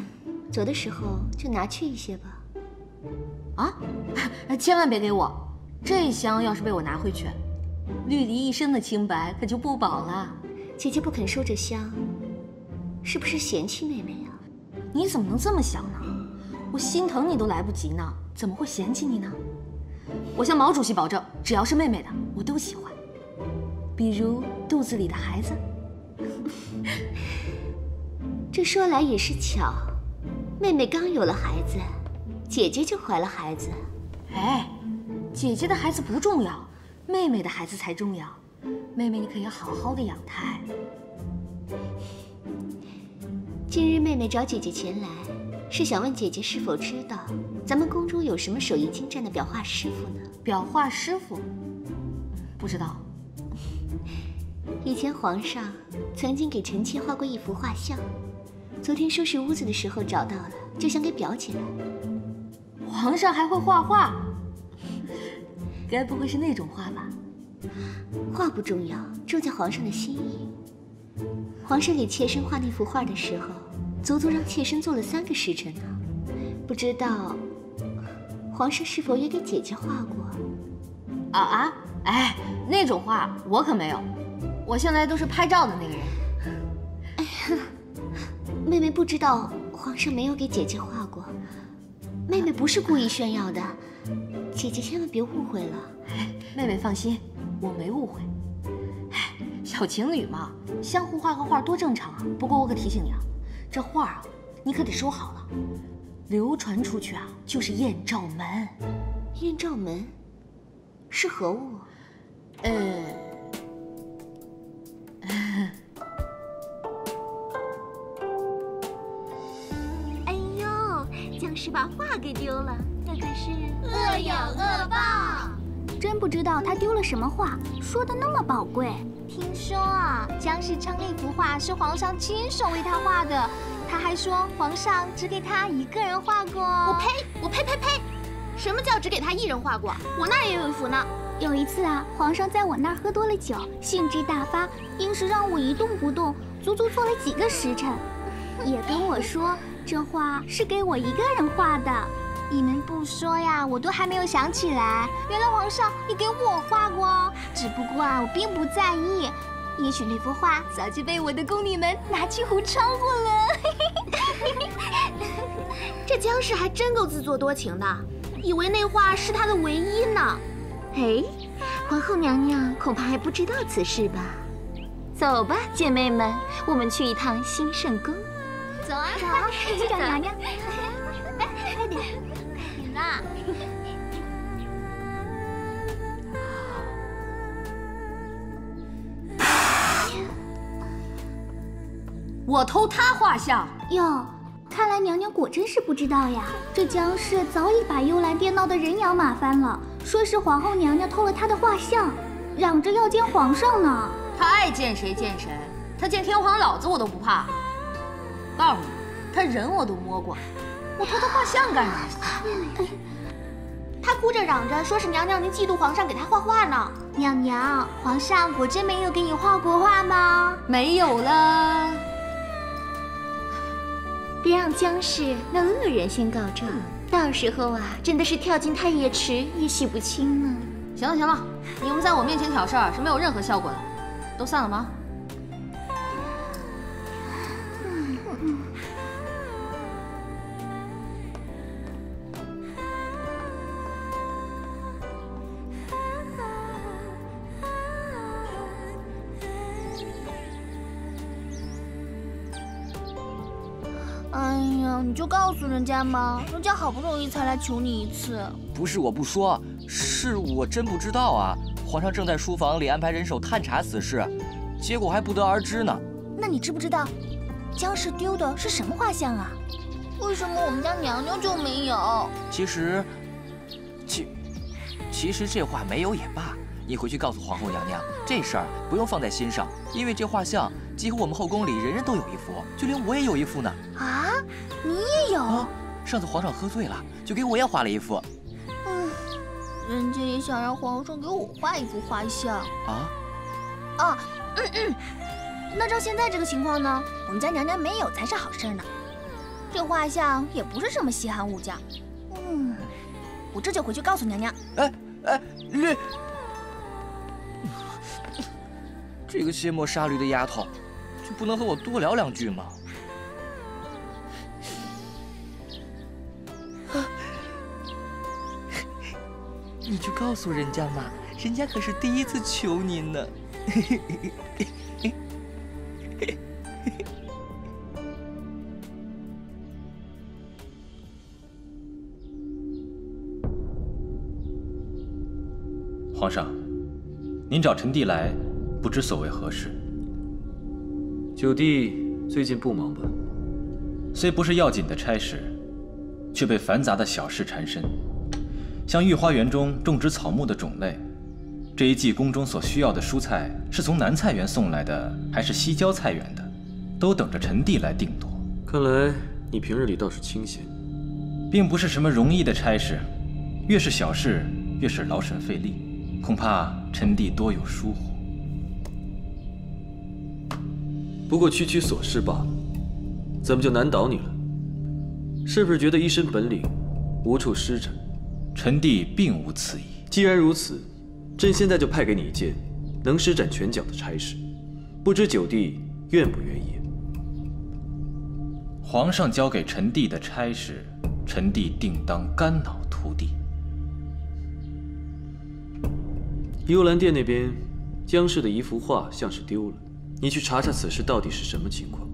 走的时候就拿去一些吧。啊，千万别给我！这香要是被我拿回去，绿篱一生的清白可就不保了。姐姐不肯收这香，是不是嫌弃妹妹呀？你怎么能这么想呢？我心疼你都来不及呢，怎么会嫌弃你呢？我向毛主席保证，只要是妹妹的，我都喜欢。比如肚子里的孩子。这说来也是巧，妹妹刚有了孩子，姐姐就怀了孩子。哎，姐姐的孩子不重要，妹妹的孩子才重要。妹妹，你可要好好的养胎。今日妹妹找姐姐前来，是想问姐姐是否知道咱们宫中有什么手艺精湛的裱画师傅呢？裱画师傅？不知道。以前皇上曾经给臣妾画过一幅画像，昨天收拾屋子的时候找到了，就想给裱起来。皇上还会画画？该不会是那种画吧？画不重要，重在皇上的心意。皇上给妾身画那幅画的时候，足足让妾身做了3个时辰呢。不知道皇上是否也给姐姐画过？哎，那种画我可没有，我向来都是拍照的那个人。哎呀，妹妹不知道皇上没有给姐姐画过，妹妹不是故意炫耀的，姐姐千万别误会了。妹妹放心，我没误会。哎，小情侣嘛，相互画个画多正常啊。不过我可提醒你啊，这画啊，你可得收好了，流传出去啊，就是艳照门。艳照门是何物？哎呦，僵尸把画给丢了，那可是恶有恶报。真不知道他丢了什么画，说的那么宝贵。听说啊，僵尸称那幅画是皇上亲手为他画的，他还说皇上只给他一个人画过。我呸！什么叫只给他一人画过？我那儿也有一幅呢。有一次啊，皇上在我那儿喝多了酒，兴致大发，硬是让我一动不动，足足做了几个时辰，也跟我说这画是给我一个人画的。你们不说呀，我都还没有想起来，原来皇上也给我画过。只不过啊，我并不在意，也许那幅画早就被我的宫女们拿去胡掺和了。这僵尸还真够自作多情的，以为那画是他的唯一呢。哎，皇后娘娘恐怕还不知道此事吧？走吧，姐妹们，我们去一趟兴圣宫。走啊，去找娘娘。来，快点，你啦。我偷他画像哟，看来娘娘果真是不知道呀。这僵尸早已把幽兰殿闹得人仰马翻了，说是皇后娘娘偷了她的画像，嚷着要见皇上呢。他爱见谁见谁，他见天皇老子我都不怕。告诉你，他人我都摸过，我偷他画像干什么？他哭着嚷着说是娘娘您嫉妒皇上给他画画呢。娘娘，皇上果真没有给你画过画吗？没有了。别让僵尸那恶人先告状，到时候啊，真的是跳进太液池也洗不清呢。行了，你们在我面前挑事儿是没有任何效果的，都散了吗？哎呀，你就告诉人家嘛，人家好不容易才来求你一次。不是我不说，是我真不知道啊。皇上正在书房里安排人手探查此事，结果还不得而知呢。那你知不知道，僵尸丢的是什么画像啊？为什么我们家娘娘就没有？其实这画没有也罢，你回去告诉皇后娘娘，这事儿不用放在心上，因为这画像几乎我们后宫里人人都有一幅，就连我也有一幅呢。啊，你也有？上次皇上喝醉了，就给我也画了一幅。人家也想让皇上给我画一幅画像啊。那照现在这个情况呢，我们家娘娘没有才是好事呢。这画像也不是什么稀罕物件。我这就回去告诉娘娘。绿，这个卸磨杀驴的丫头，就不能和我多聊两句吗？你就告诉人家嘛，人家可是第一次求您呢。皇上，您找臣弟来，不知所为何事？九弟最近不忙吧？虽不是要紧的差事，却被繁杂的小事缠身。像御花园中种植草木的种类，这一季宫中所需要的蔬菜是从南菜园送来的，还是西郊菜园的，都等着臣弟来定夺。看来你平日里倒是清闲。并不是什么容易的差事，越是小事，越是劳神费力，恐怕臣弟多有疏忽。不过区区琐事罢了，怎么就难倒你了？是不是觉得一身本领无处施展？臣弟并无此意。既然如此，朕现在就派给你一件能施展拳脚的差事，不知九弟愿不愿意？皇上交给臣弟的差事，臣弟定当肝脑涂地。幽兰殿那边，江氏的一幅画像是丢了，你去查查此事到底是什么情况。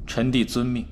臣弟遵命。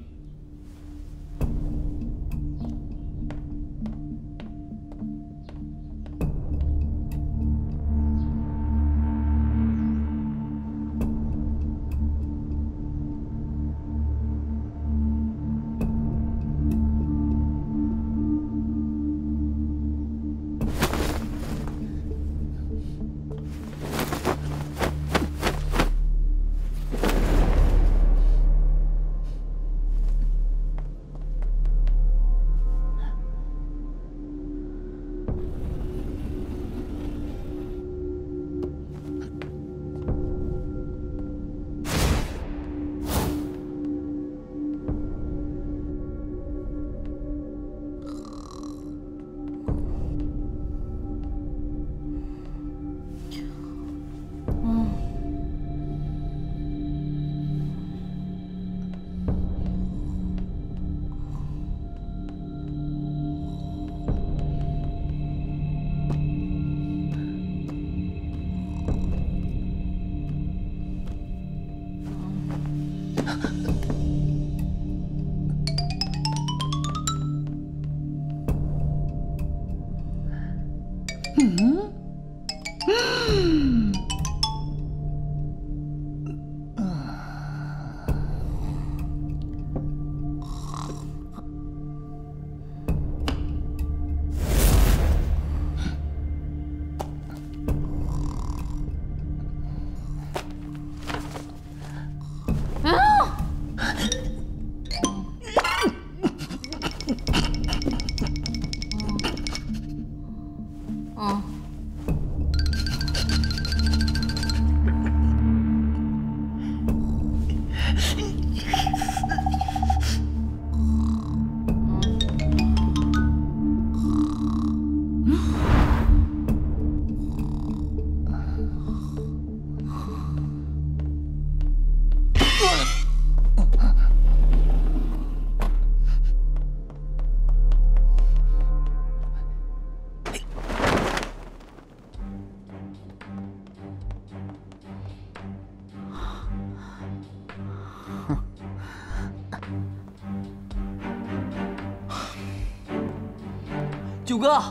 九哥，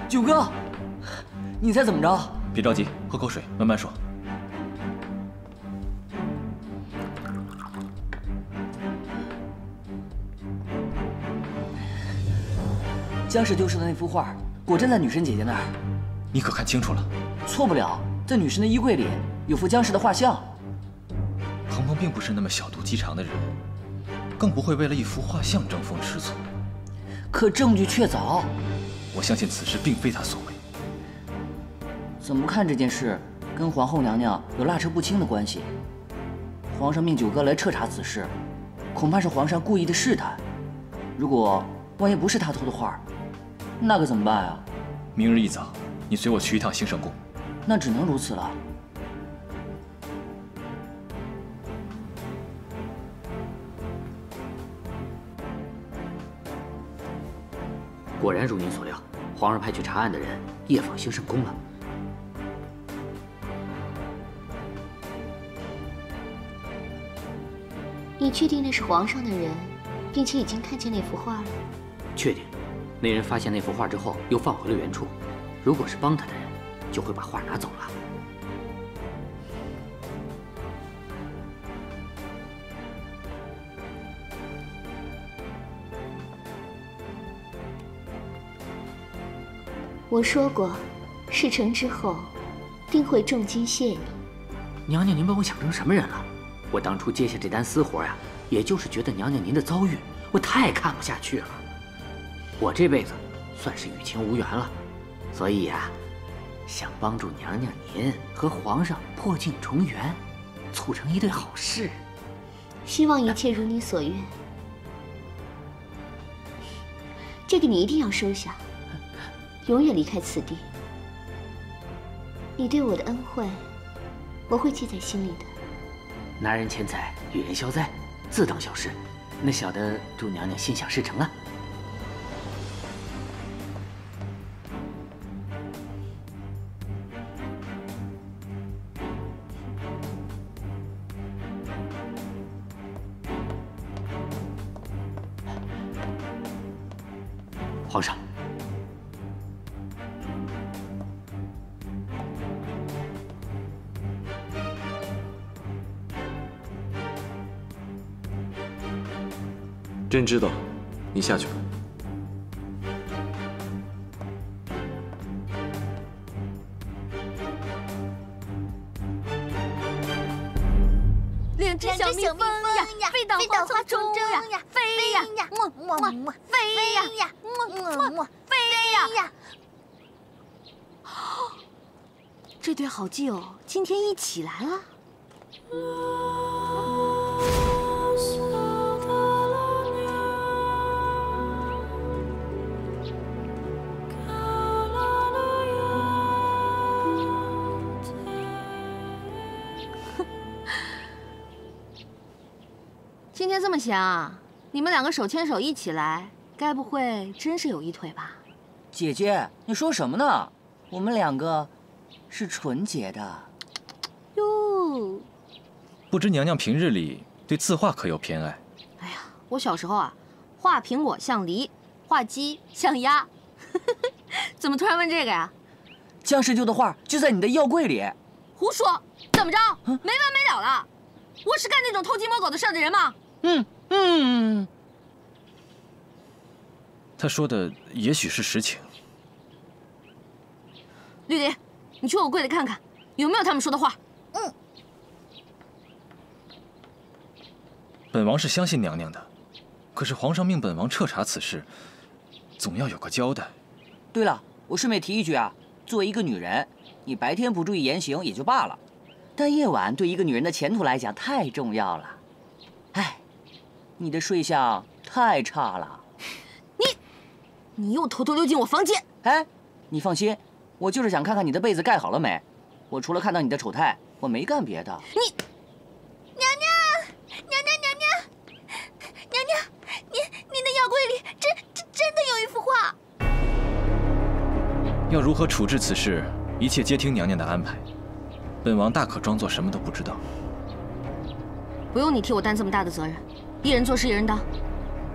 九哥，你猜怎么着？别着急，喝口水，慢慢说。江氏丢失的那幅画，果真在女神姐姐那儿。你可看清楚了？错不了，在女神的衣柜里有幅江氏的画像。鹏鹏并不是那么小肚鸡肠的人，更不会为了一幅画像争风吃醋。可证据确凿。我相信此事并非他所为。怎么看这件事跟皇后娘娘有拉扯不清的关系？皇上命九哥来彻查此事，恐怕是皇上故意的试探。如果万一不是他偷的画，那可怎么办啊？明日一早，你随我去一趟兴圣宫。那只能如此了。果然如您所料，皇上派去查案的人夜访兴圣宫了。你确定那是皇上的人，并且已经看见那幅画了？确定。那人发现那幅画之后，又放回了原处。如果是帮他的人，就会把画拿走了。我说过，事成之后，定会重金谢你。娘娘，您把我想成什么人了？我当初接下这单私活呀，也就是觉得娘娘您的遭遇我太看不下去了。我这辈子算是与情无缘了，所以呀，想帮助娘娘您和皇上破镜重圆，促成一对好事。希望一切如你所愿。这个你一定要收下，永远离开此地。你对我的恩惠，我会记在心里的。拿人钱财，与人消灾，自当小事。那小的祝娘娘心想事成啊！皇上，朕知道，你下去吧。两只小蜜蜂呀，飞到花丛中呀，飞呀，飞呀，飞呀。这对好基友今天一起来了。今天这么闲啊？你们两个手牵手一起来，该不会真是有一腿吧？姐姐，你说什么呢？我们两个是纯洁的。哟，不知娘娘平日里对字画可有偏爱？哎呀，我小时候啊，画苹果像梨，画鸡像鸭。怎么突然问这个呀？江世舅的画就在你的药柜里。胡说！怎么着？没完没了了？我是干那种偷鸡摸狗的事儿的人吗？他说的也许是实情。绿蝶，你去我柜里看看，有没有他们说的话。本王是相信娘娘的，可是皇上命本王彻查此事，总要有个交代。对了，我顺便提一句啊，作为一个女人，你白天不注意言行也就罢了，但夜晚对一个女人的前途来讲太重要了。哎，你的睡相太差了。你又偷偷溜进我房间！哎，你放心，我就是想看看你的被子盖好了没。我除了看到你的丑态，我没干别的。娘娘，您的药柜里真的有一幅画。要如何处置此事，一切皆听娘娘的安排。本王大可装作什么都不知道。不用你替我担这么大的责任，一人做事一人当。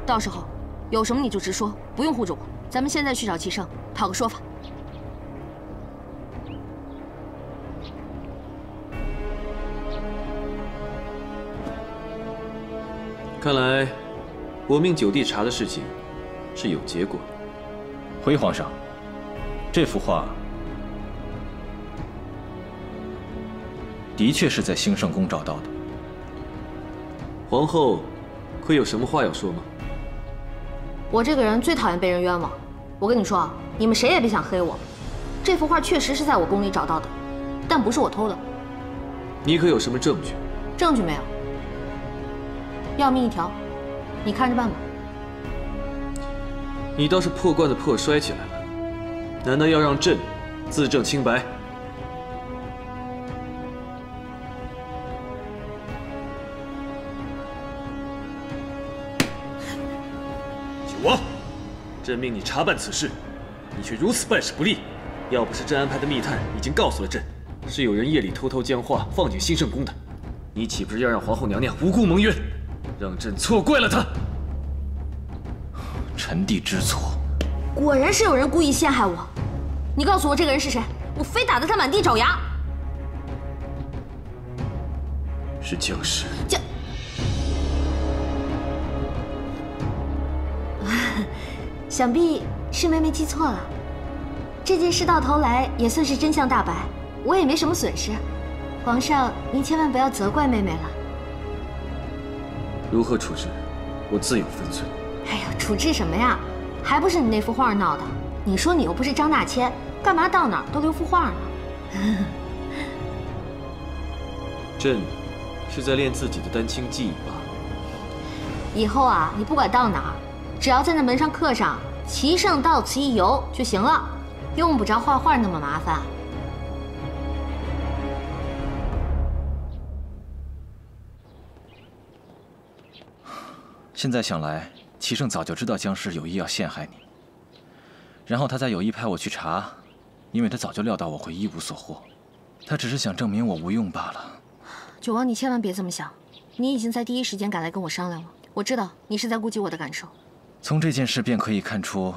到时候有什么你就直说，不用护着我。咱们现在去找齐胜，讨个说法。看来，我命九弟查的事情是有结果。回皇上，这幅画的确是在兴圣宫找到的。皇后，可有什么话要说吗？我这个人最讨厌被人冤枉。我跟你说啊，你们谁也别想黑我。这幅画确实是在我宫里找到的，但不是我偷的。你可有什么证据？证据没有，要命一条，你看着办吧。你倒是破罐子破摔起来了，难道要让朕自证清白？九王，朕命你查办此事，你却如此办事不力。要不是朕安排的密探已经告诉了朕，是有人夜里偷偷将画放进兴圣宫的，你岂不是要让皇后娘娘无辜蒙冤，让朕错怪了她？臣弟知错。果然是有人故意陷害我。你告诉我这个人是谁，我非打得他满地找牙。是江氏。想必是妹妹记错了。这件事到头来也算是真相大白，我也没什么损失。皇上，您千万不要责怪妹妹了。如何处置，我自有分寸。哎呀，处置什么呀？还不是你那幅画闹的。你说你又不是张大千，干嘛到哪儿都留幅画呢？朕是在练自己的丹青技艺吧。以后啊，你不管到哪儿，只要在那门上刻上“齐圣到此一游”就行了，用不着画画那么麻烦。现在想来，齐圣早就知道姜氏有意要陷害你，然后他才有意派我去查，因为他早就料到我会一无所获，他只是想证明我无用罢了。九王，你千万别这么想，你已经在第一时间赶来跟我商量了，我知道你是在顾及我的感受。从这件事便可以看出，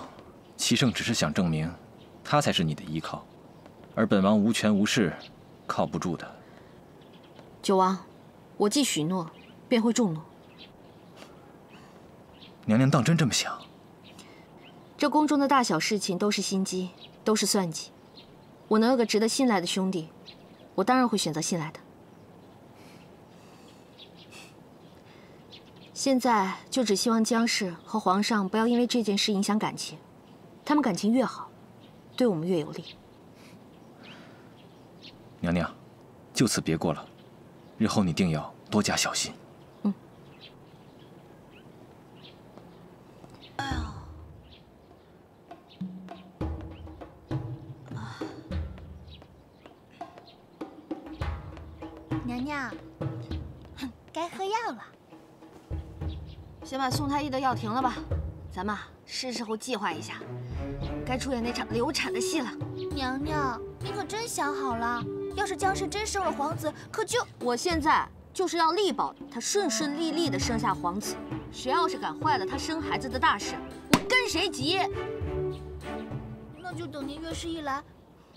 齐圣只是想证明，他才是你的依靠，而本王无权无势，靠不住的。九王，我既许诺，便会重诺。娘娘当真这么想？这宫中的大小事情都是心机，都是算计。我能有个值得信赖的兄弟，我当然会选择信赖的。现在就只希望姜氏和皇上不要因为这件事影响感情，他们感情越好，对我们越有利。娘娘，就此别过了，日后你定要多加小心。娘娘，该喝药了。先把宋太医的药停了吧，咱们是时候计划一下，该出演那场流产的戏了。娘娘，你可真想好了，要是姜氏真生了皇子，可就……我现在就是要力保她顺顺利利的生下皇子，谁要是敢坏了她生孩子的大事，我跟谁急？那就等您月事一来，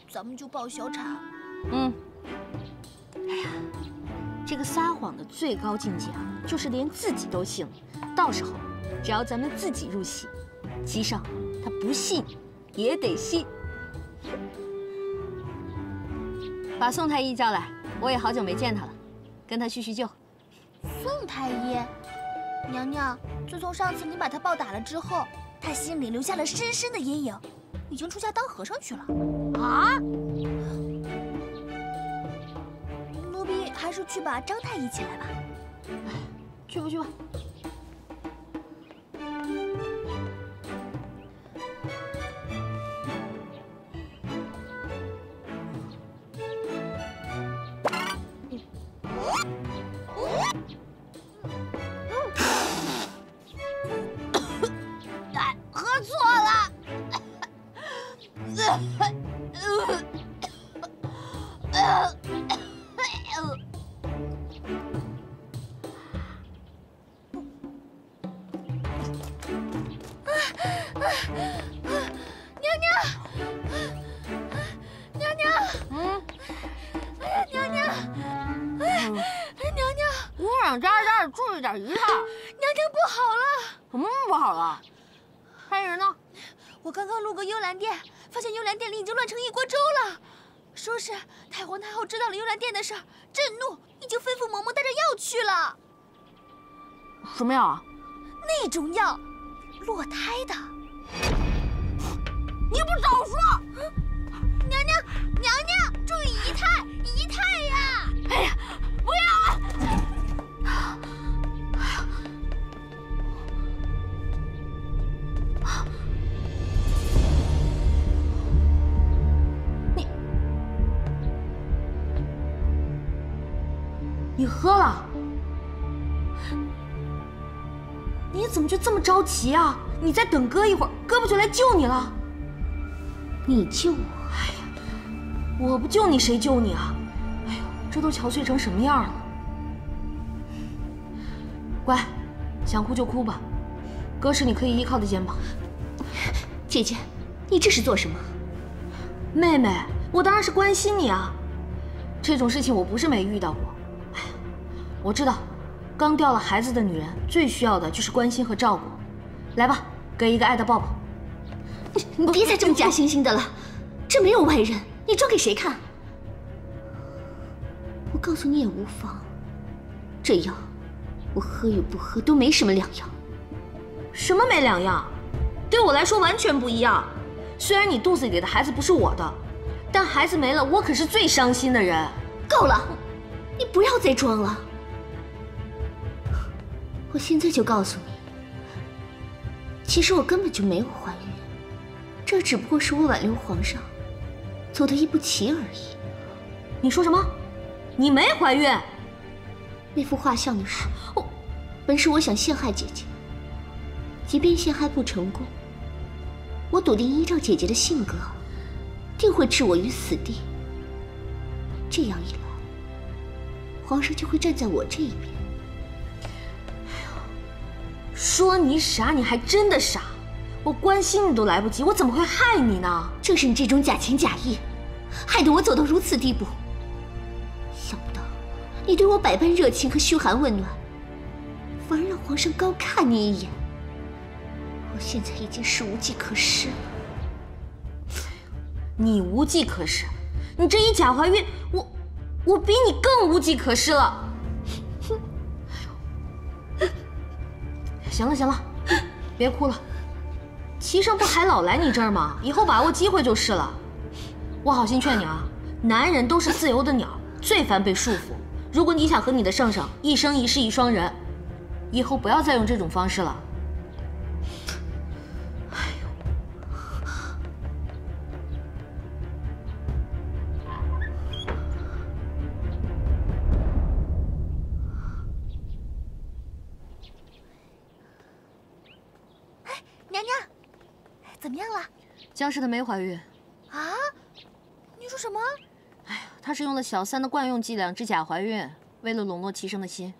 咱们就抱小产。哎呀，这个撒谎的最高境界啊，就是连自己都信了。到时候，只要咱们自己入戏，齐圣他不信也得信。把宋太医叫来，我也好久没见他了，跟他叙叙旧。宋太医，娘娘，自从上次你把他暴打了之后，他心里留下了深深的阴影，已经出家当和尚去了。啊？奴婢还是去把张太医请来吧。去吧去吧。喝错了。注意点仪态。娘娘不好了！什么不好了？害人呢？我刚刚路过幽兰殿，发现幽兰殿里已经乱成一锅粥了。说是太皇太后知道了幽兰殿的事儿，震怒，已经吩咐嬷嬷带着药去了。什么药啊？那种药，落胎的。你不早说！娘娘，娘娘，注意仪态，仪态呀！哎呀，不要啊！你喝了？你怎么就这么着急啊？你再等哥一会儿，哥不就来救你了？你救我？哎呀，我不救你谁救你啊？哎呦，这都憔悴成什么样了？乖，想哭就哭吧，哥是你可以依靠的肩膀。姐姐，你这是做什么？妹妹，我当然是关心你啊。这种事情我不是没遇到过。哎呀，我知道，刚掉了孩子的女人最需要的就是关心和照顾。来吧，给一个爱的抱抱。你别再这么假惺惺的了，这没有外人，你装给谁看？我告诉你也无妨，这药我喝与不喝都没什么两样。什么没两样？对我来说完全不一样。虽然你肚子里的孩子不是我的，但孩子没了，我可是最伤心的人。够了，你不要再装了。我现在就告诉你，其实我根本就没有怀孕，这只不过是我挽留皇上走的一步棋而已。你说什么？你没怀孕？那幅画像的事，本是我想陷害姐姐，即便陷害不成功，我笃定依照姐姐的性格，定会置我于死地。这样一来，皇上就会站在我这一边。说你傻，你还真的傻。我关心你都来不及，我怎么会害你呢？正是你这种假情假意，害得我走到如此地步。想不到你对我百般热情和嘘寒问暖，反而让皇上高看你一眼。我现在已经是无计可施了。你无计可施？你这一假怀孕，我比你更无计可施了。行了行了，别哭了。齐胜不还老来你这儿吗？以后把握机会就是了。我好心劝你啊，男人都是自由的鸟，最烦被束缚。如果你想和你的圣上一生一世一双人，以后不要再用这种方式了。娘娘，怎么样了？江氏她没怀孕。啊？你说什么？哎呀，她是用了小三的惯用伎俩制假怀孕，为了笼络齐生的心。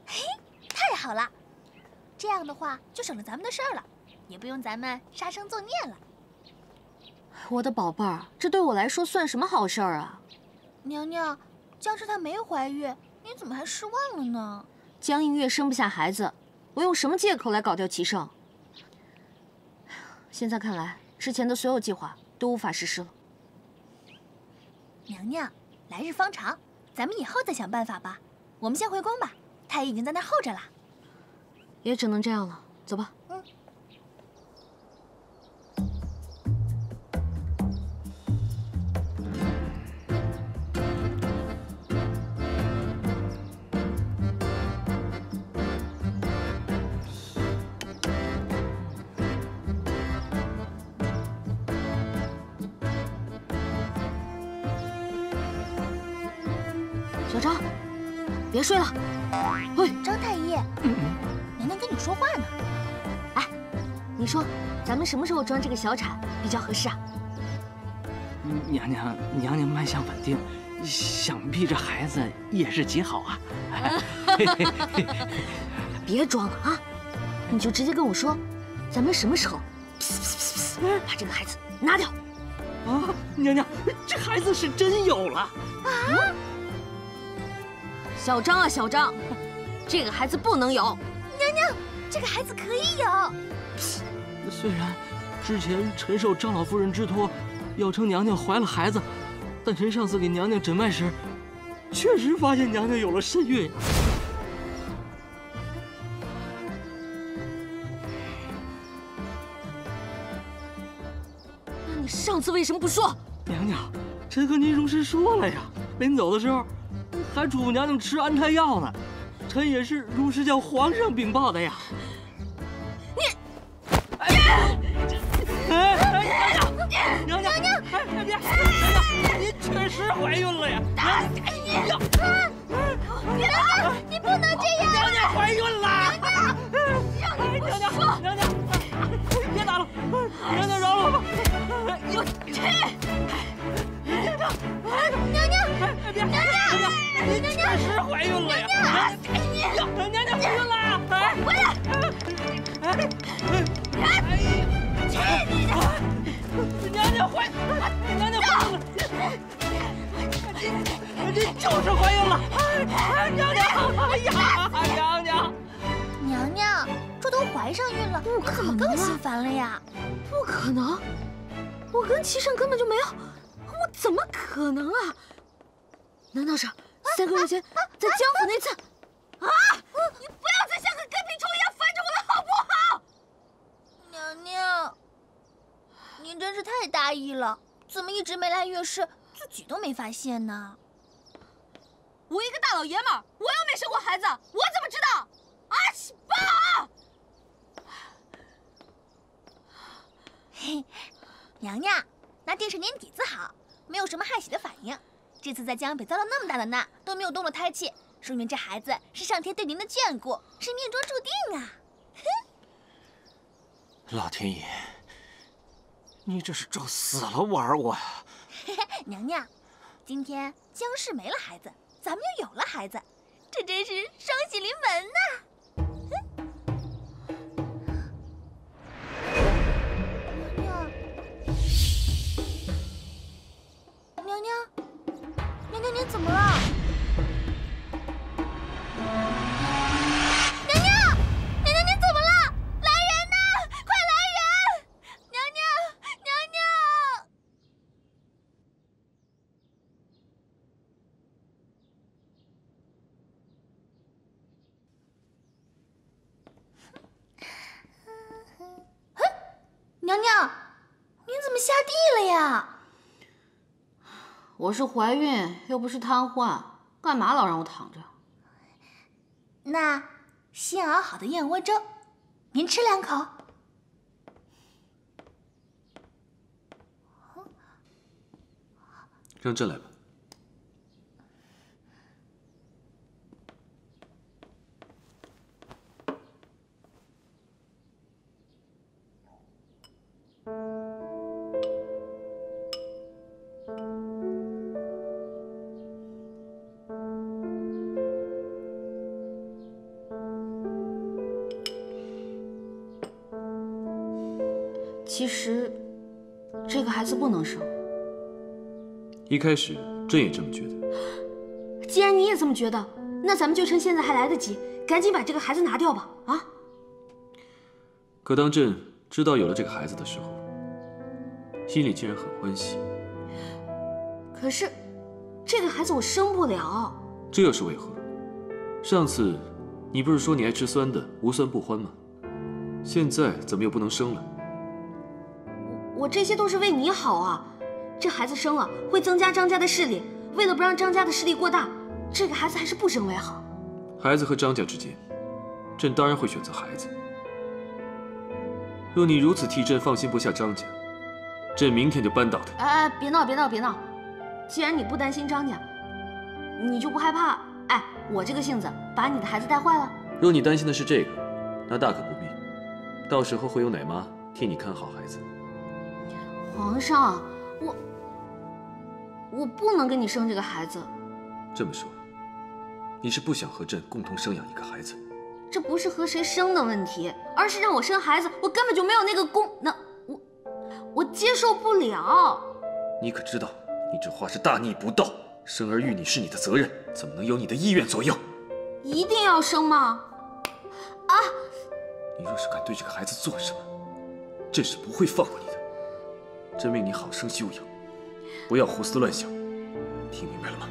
嘿，太好了！这样的话就省了咱们的事儿了，也不用咱们杀生作孽了。我的宝贝儿，这对我来说算什么好事儿啊？娘娘，江氏她没怀孕，你怎么还失望了呢？江映月生不下孩子，我用什么借口来搞掉齐胜？现在看来，之前的所有计划都无法实施了。娘娘，来日方长，咱们以后再想办法吧。我们先回宫吧，太医已经在那儿候着了。也只能这样了，走吧。嗯。小张，别睡了。喂，张太医，娘娘跟你说话呢。哎，你说咱们什么时候装这个小产比较合适啊？娘娘脉象稳定，想必这孩子也是极好啊。别装了啊！你就直接跟我说，咱们什么时候把这个孩子拿掉？啊，娘娘，这孩子是真有了啊！小张啊，小张，这个孩子不能有。娘娘，这个孩子可以有。虽然之前臣受张老夫人之托，要称娘娘怀了孩子，但臣上次给娘娘诊脉时，确实发现娘娘有了身孕。那你上次为什么不说？娘娘，臣和您如实说了呀。临走的时候，还嘱咐娘娘吃安胎药呢。臣也是如实向皇上禀报的呀。娘娘，您确实怀孕了呀！娘娘，你不能这样！娘娘怀孕了！娘娘，别打了，娘娘饶了我吧！我去！娘娘，您确实怀孕了呀！娘娘怀孕了！回来！娘娘怀孕了！这就是怀孕了！娘娘，哎呀，娘娘，这都怀上孕了，你怎么更心烦了呀？不可能，我跟齐胜根本就没有，我怎么可能啊？难道是3个月前在江府那次？啊！您真是太大意了，怎么一直没来月事，自己都没发现呢？我一个大老爷们儿，我又没生过孩子，我怎么知道？啊，爸！嘿，娘娘，那定是您底子好，没有什么害喜的反应。这次在江北遭了那么大的难，都没有动了胎气，说明这孩子是上天对您的眷顾，是命中注定啊！老天爷，你这是找死了玩我呀！娘娘，今天江氏没了孩子，咱们又有了孩子，这真是双喜临门呐！娘娘，您怎么了？娘娘，您怎么了？来人呐！快来人！娘娘！娘娘，您怎么下地了呀？我是怀孕，又不是瘫痪，干嘛老让我躺着？那新熬好的燕窝粥，您吃2口。让朕来吧。其实，这个孩子不能生。一开始，朕也这么觉得。既然你也这么觉得，那咱们就趁现在还来得及，赶紧把这个孩子拿掉吧！啊！可当朕知道有了这个孩子的时候，心里竟然很欢喜。可是，这个孩子我生不了。这又是为何？上次你不是说你爱吃酸的，无酸不欢吗？现在怎么又不能生了？我这些都是为你好啊！这孩子生了会增加张家的势力，为了不让张家的势力过大，这个孩子还是不生为好。孩子和张家之间，朕当然会选择孩子。若你如此替朕放心不下张家，朕明天就扳倒他。哎，别闹！既然你不担心张家，你就不害怕我这个性子把你的孩子带坏了？若你担心的是这个，那大可不必。到时候会有奶妈替你看好孩子。皇上，我不能跟你生这个孩子。这么说，你是不想和朕共同生养一个孩子？这不是和谁生的问题，而是让我生孩子，我根本就没有那个功能，我接受不了。你可知道，你这话是大逆不道。生儿育女是你的责任，怎么能由你的意愿左右？一定要生吗？啊！你若是敢对这个孩子做什么，朕是不会放过你的。朕命你好生休养，不要胡思乱想，听明白了吗？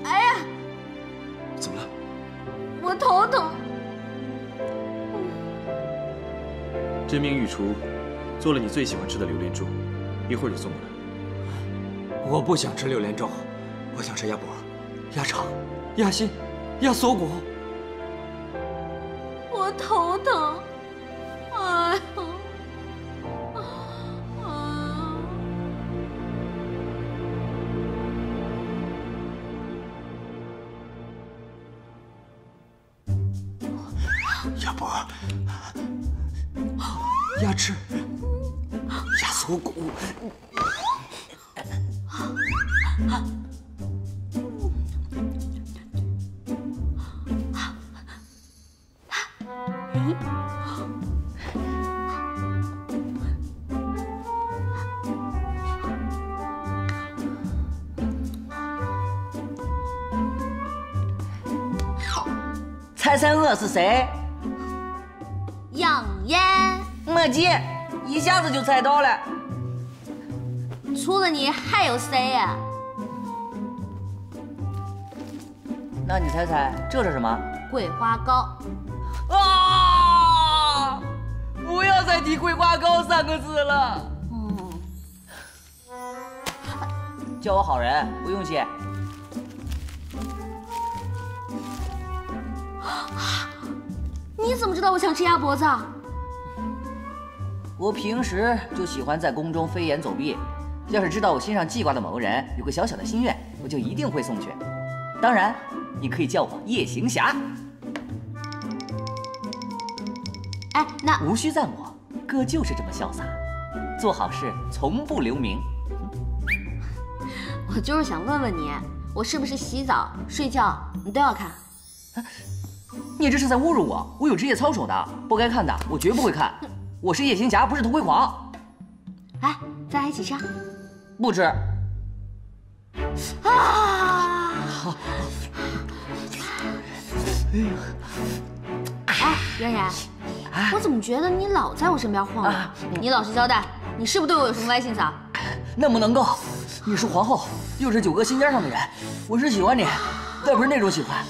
哎呀！怎么了？我头疼。朕命御厨做了你最喜欢吃的榴莲粥，一会儿就送过来。我不想吃榴莲粥，我想吃鸭脖、鸭肠、鸭心、鸭锁骨。我头疼。哎呀！鸭脖、鸭翅、鸭锁骨。财神爷是谁？杨烟。没急，一下子就猜到了。除了你还有谁呀？那你猜猜这是什么？桂花糕。啊！不要再再提桂花糕3个字了。叫我好人，不用谢。你怎么知道我想吃鸭脖子啊？我平时就喜欢在宫中飞檐走壁，要是知道我心上记挂的某个人有个小小的心愿，我就一定会送去。当然，你可以叫我夜行侠。哎，那无需赞我，哥就是这么潇洒，做好事从不留名。我就是想问问你，我是不是洗澡、睡觉你都要看？你这是在侮辱我！我有职业操守的，不该看的我绝不会看。我是夜行侠，不是偷窥狂。来，咱俩一起吃。不吃。啊！哎，嫣然，我怎么觉得你老在我身边晃悠？你老实交代，你是不是对我有什么歪心思啊？那么能够，你是皇后，又是9个心尖上的人，我是喜欢你，但不是那种喜欢。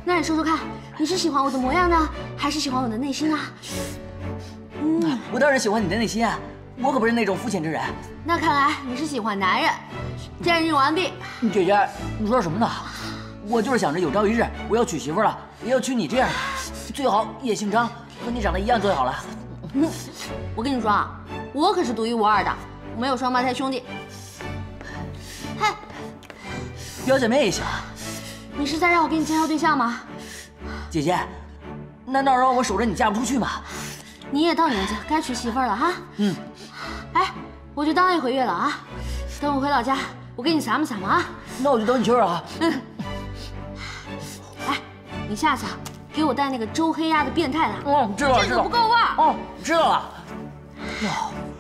那你说说看，你是喜欢我的模样呢，还是喜欢我的内心呢？我当然喜欢你的内心啊，我可不是那种肤浅之人。那看来你是喜欢男人。鉴定完毕。姐姐，你说什么呢？我就是想着有朝一日我要娶媳妇了，也要娶你这样的，最好叶姓张，和你长得一样最好了。我跟你说啊，我可是独一无二的，我没有双胞胎兄弟。嗨，表姐妹也行。你是在让我给你介绍对象吗？姐姐，难道让我守着你嫁不出去吗？你也到年纪该娶媳妇了哈。哎，我就当1回月了啊，等我回老家，我给你撒嘛撒嘛啊。那我就等你去啊。哎，你下次啊，给我带那个周黑鸭的变态的。知道了，这个不够味儿。哦，知道了。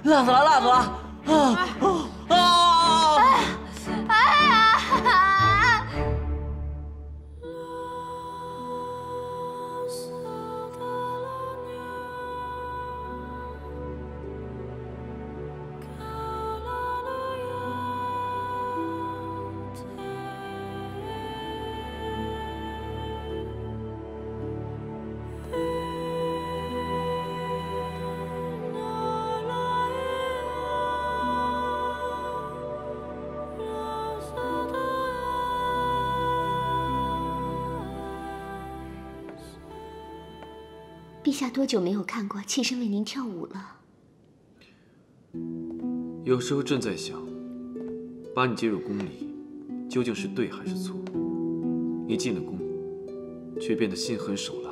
辣死了，辣死了！哎呀！陛下多久没有看过妾身为您跳舞了？有时候朕在想，把你接入宫里，究竟是对还是错？你进了宫，却变得心狠手辣、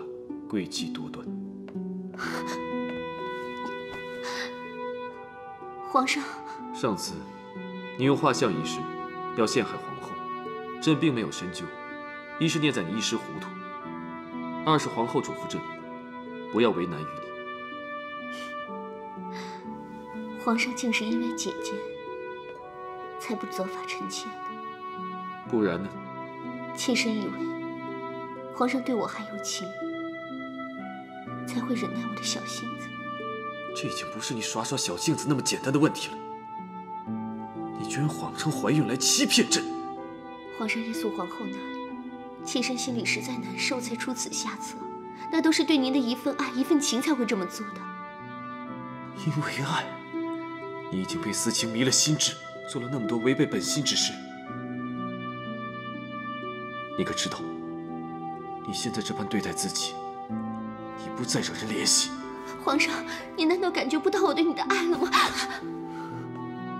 诡计多端。皇上，上次你用画像一事要陷害皇后，朕并没有深究，一是念在你一时糊涂，二是皇后嘱咐朕不要为难于你。皇上竟是因为姐姐，才不责罚臣妾的。不然呢？妾身以为，皇上对我还有情，才会忍耐我的小性子。这已经不是你耍耍小性子那么简单的问题了。你居然谎称怀孕来欺骗朕！皇上夜宿皇后那里，妾身心里实在难受，才出此下策。那都是对您的一份爱、一份情才会这么做的。因为爱，你已经被私情迷了心智，做了那么多违背本心之事。你可知道，你现在这般对待自己，已不再惹人怜惜。皇上，你难道感觉不到我对你的爱了吗？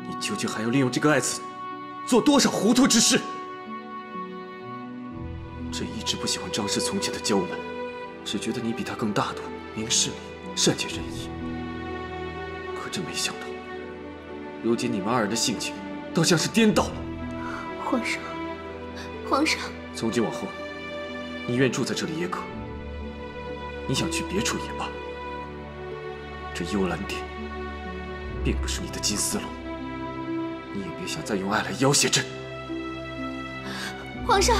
你究竟还要利用这个爱字，做多少糊涂之事？朕一直不喜欢张氏从前的娇嫩，只觉得你比他更大度、明事理、善解人意。可真没想到，如今你们二人的性情倒像是颠倒了。皇上，皇上，从今往后，你愿住在这里也可，你想去别处也罢。这幽兰殿并不是你的金丝笼，你也别想再用爱来要挟朕。皇上。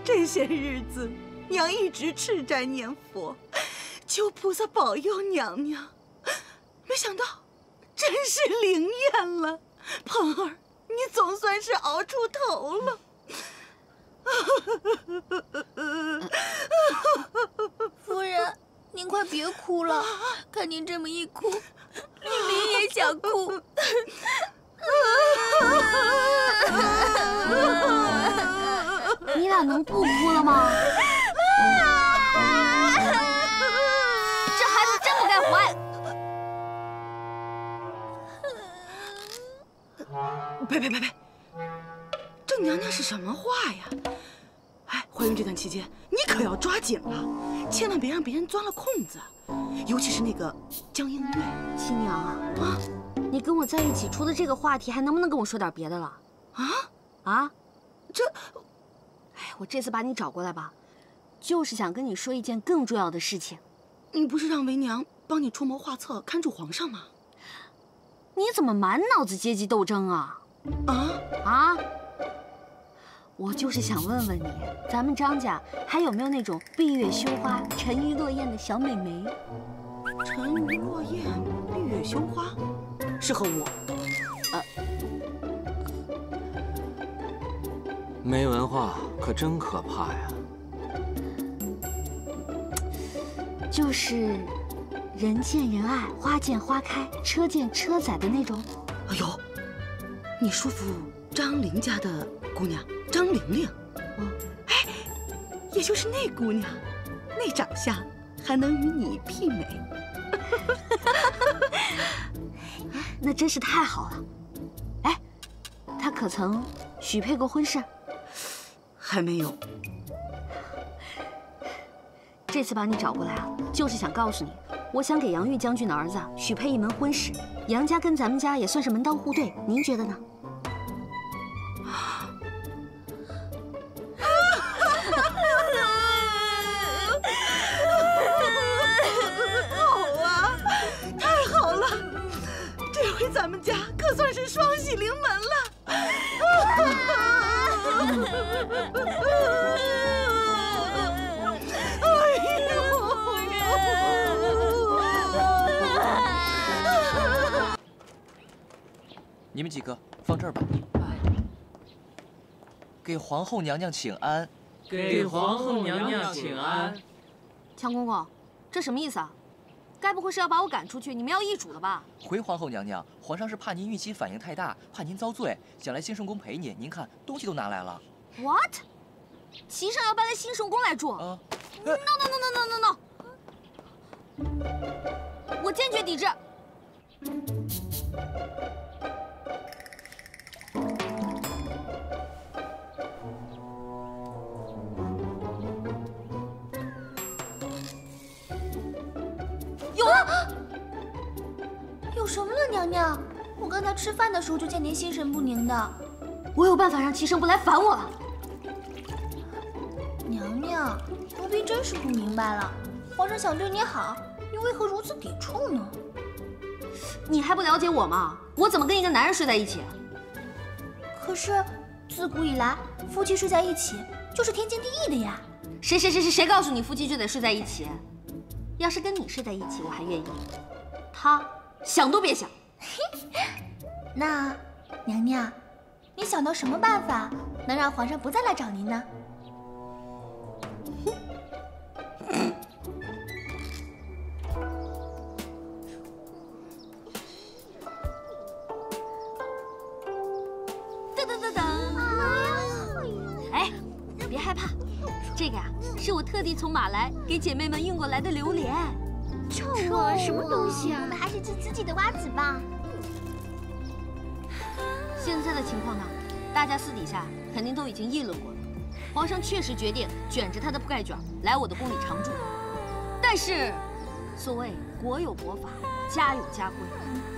这些日子，娘一直吃斋念佛，求菩萨保佑娘娘。没想到，真是灵验了。鹏儿，你总算是熬出头了。夫人，您快别哭了，看您这么一哭，玲玲也想哭。你俩能不哭了吗？这孩子真不该怀。呸！这娘娘是什么话呀？哎，怀孕这段期间，你可要抓紧了，千万别让别人钻了空子，尤其是那个江映月。亲娘啊，你跟我在一起，除了这个话题，还能不能跟我说点别的了？我这次把你找过来吧，就是想跟你说一件更重要的事情。你不是让为娘帮你出谋划策，看住皇上吗？你怎么满脑子阶级斗争啊？我就是想问问你，咱们张家还有没有那种闭月羞花、沉鱼落雁的小美眉？沉鱼落雁、闭月羞花，适合我。没文化可真可怕呀！就是人见人爱、花见花开、车见车载的那种。哎呦，你叔父张玲家的姑娘张玲玲，也就是那姑娘，那长相还能与你媲美。那真是太好了。她可曾许配过婚事？还没有。这次把你找过来啊，就是想告诉你，我想给杨玉将军的儿子许配一门婚事。杨家跟咱们家也算是门当户对，您觉得呢？好啊，太好了，这回咱们家可算是双喜临门了。你们几个放这儿吧。给皇后娘娘请安。给皇后娘娘请安。强公公，这什么意思啊？该不会是要把我赶出去？你们要易主了吧？回皇后娘娘，皇上是怕您孕期反应太大，怕您遭罪，想来兴圣宫陪您。您看，东西都拿来了。What？ 齐上要搬来兴圣宫来住？No！ 我坚决抵制。有什么了，娘娘？我刚才吃饭的时候就见您心神不宁的。我有办法让齐胜不来烦我了。娘娘，奴婢真是不明白了，皇上想对你好，你为何如此抵触呢？你还不了解我吗？我怎么跟一个男人睡在一起？可是，自古以来，夫妻睡在一起就是天经地义的呀。谁告诉你夫妻就得睡在一起？要是跟你睡在一起，我还愿意。他想都别想。那，娘娘，你想到什么办法能让皇上不再来找您呢？哎，别害怕，这个呀是我特地从马来给姐妹们运过来的榴莲。臭啊！什么东西啊？我们还是吃自己的瓜子吧。现在的情况呢，大家私底下肯定都已经议论过了。皇上确实决定卷着他的铺盖卷来我的宫里常住，但是，所谓国有国法，家有家规，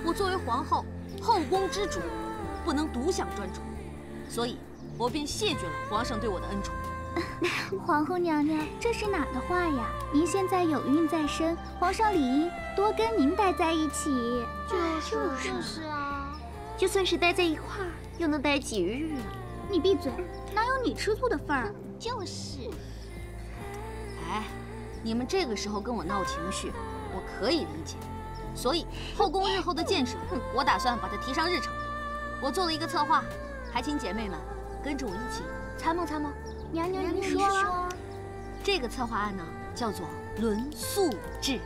我作为皇后，后宫之主，不能独享专宠，所以，我便谢绝了皇上对我的恩宠。皇后娘娘，这是哪的话呀？您现在有孕在身，皇上理应多跟您待在一起。就是啊。就算是待在一块儿，又能待几日啊？你闭嘴，哪有你吃醋的份儿？就是。哎，你们这个时候跟我闹情绪，我可以理解。所以后宫日后的建设，我打算把它提上日程。我做了一个策划，还请姐妹们跟着我一起参谋参谋。娘娘，你说。这个策划案呢，叫做轮宿制。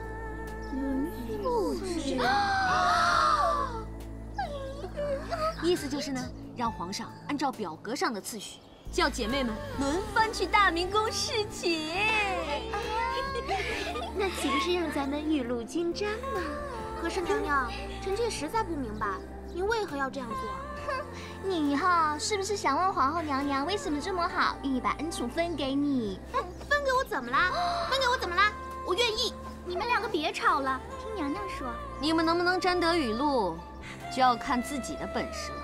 轮宿制。意思就是呢，让皇上按照表格上的次序，叫姐妹们轮番去大明宫侍寝。那岂不是让咱们雨露均沾吗？可是娘娘，臣妾实在不明白，您为何要这样做？哼，你哈是不是想问皇后娘娘为什么这么好，愿意把恩宠分给你？分给我怎么啦？分给我怎么啦？我愿意。你们两个别吵了，听娘娘说。你们能不能沾得雨露，就要看自己的本事了。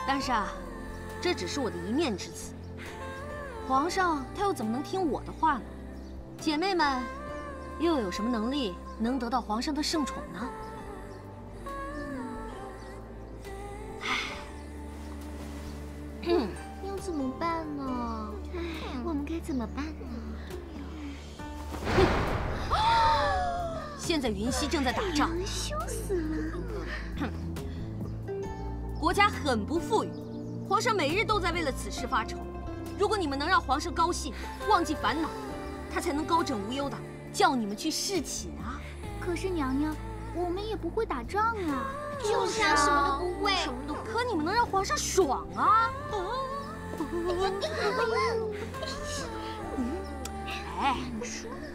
但是啊，这只是我的一面之词。皇上他又怎么能听我的话呢？姐妹们又有什么能力能得到皇上的圣宠呢？要怎么办呢？我们该怎么办呢？现在云溪正在打仗，羞死了。国家很不富裕，皇上每日都在为了此事发愁。如果你们能让皇上高兴，忘记烦恼，他才能高枕无忧的叫你们去侍寝啊。可是娘娘，我们也不会打仗啊。就是啊，什么都不会。可你们能让皇上爽啊！哎，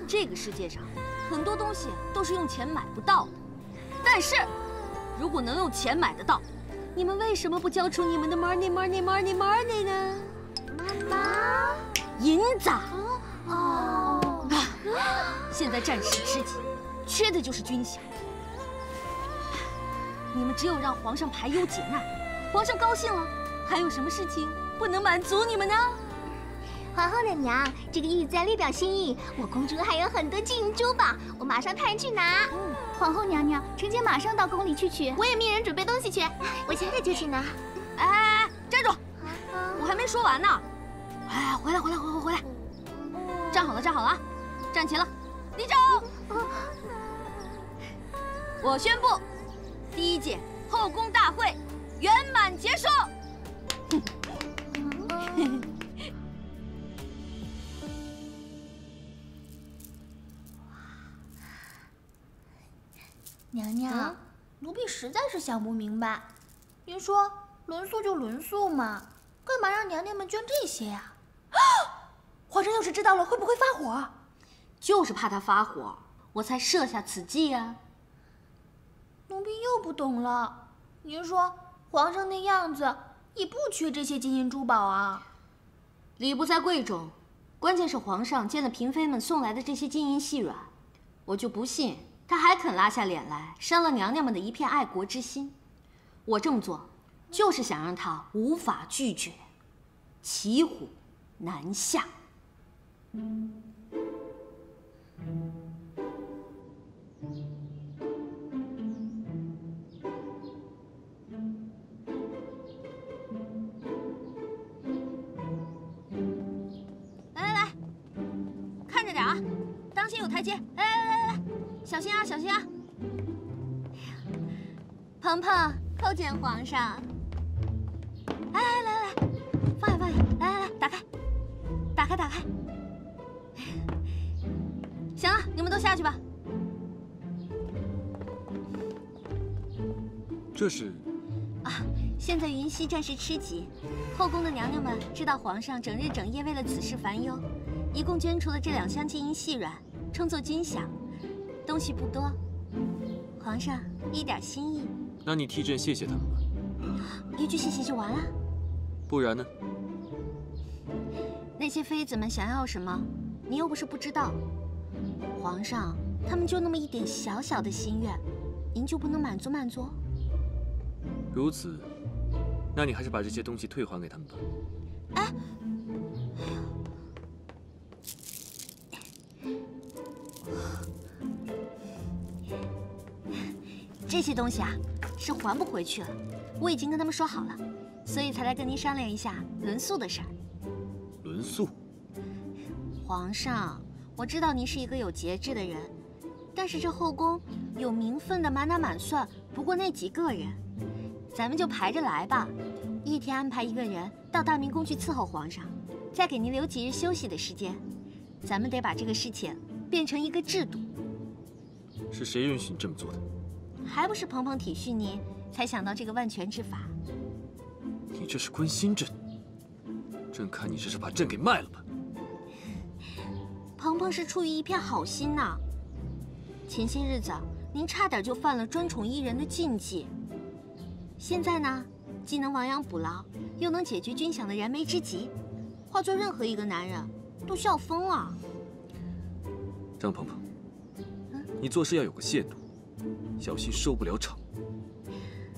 这个世界上很多东西都是用钱买不到的，但是如果能用钱买得到，你们为什么不交出你们的 money 呢？妈，银子。哦。现在战事吃紧，缺的就是军饷。你们只有让皇上排忧解难，皇上高兴了，还有什么事情不能满足你们呢？皇后娘娘，这个玉簪略表心意，我公主还有很多金银珠宝，我马上派人去拿。皇后娘娘，臣妾马上到宫里去取。我也命人准备东西去，我现在就去拿。哎，站住！我还没说完呢。哎，回来！站好了啊！站齐了，立正！我宣布，第1届后宫大会圆满结束。娘娘，奴婢实在是想不明白，您说轮宿就轮宿嘛，干嘛让娘娘们捐这些呀？皇上要是知道了，会不会发火？就是怕他发火，我才设下此计啊。奴婢又不懂了，您说皇上那样子也不缺这些金银珠宝啊？礼不在贵重，关键是皇上见了嫔妃们送来的这些金银细软，我就不信他还肯拉下脸来伤了娘娘们的一片爱国之心。我这么做，就是想让他无法拒绝，骑虎难下。来，看着点啊，当心有台阶！来，小心啊！鹏鹏，叩见皇上。来，放下，来，打开。行了，你们都下去吧。这是现在云溪战事吃紧，后宫的娘娘们知道皇上整日整夜为了此事烦忧，一共捐出了这2箱金银细软，称作军饷。东西不多，皇上一点心意。那你替朕谢谢他们吧。一句谢谢就完了？不然呢？那些妃子们想要什么，你又不是不知道。皇上他们就那么一点小小的心愿，您就不能满足？如此，那你还是把这些东西退还给他们吧。哎，这些东西啊，是还不回去了。我已经跟他们说好了，所以才来跟您商量一下轮宿的事儿。轮宿？皇上，我知道您是一个有节制的人，但是这后宫有名分的满打满算不过那几个人，咱们就排着来吧。一天安排一个人到大明宫去伺候皇上，再给您留几日休息的时间。咱们得把这个事情变成一个制度。是谁允许你这么做的？还不是鹏鹏体恤您，才想到这个万全之法。你这是关心朕，朕看你这是把朕给卖了吧？鹏鹏是出于一片好心呐。前些日子您差点就犯了专宠一人的禁忌，现在呢，既能亡羊补牢，又能解决君享的燃眉之急，换做任何一个男人都笑疯了。张鹏鹏，你做事要有个限度，小心收不了场。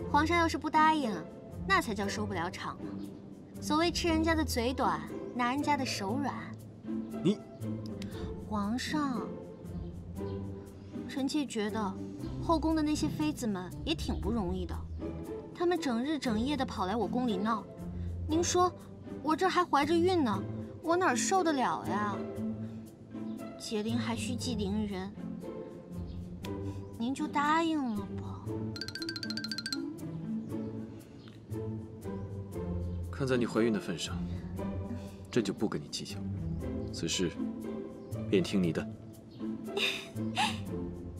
皇上要是不答应，那才叫收不了场呢。所谓吃人家的嘴短，拿人家的手软。你，皇上，臣妾觉得后宫的那些妃子们也挺不容易的，她们整日整夜的跑来我宫里闹。您说我这还怀着孕呢，我哪受得了呀？解铃还须系铃人，您就答应了吧。看在你怀孕的份上，朕就不跟你计较，此事便听你的。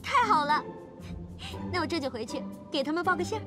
太好了，那我这就回去给他们报个信儿。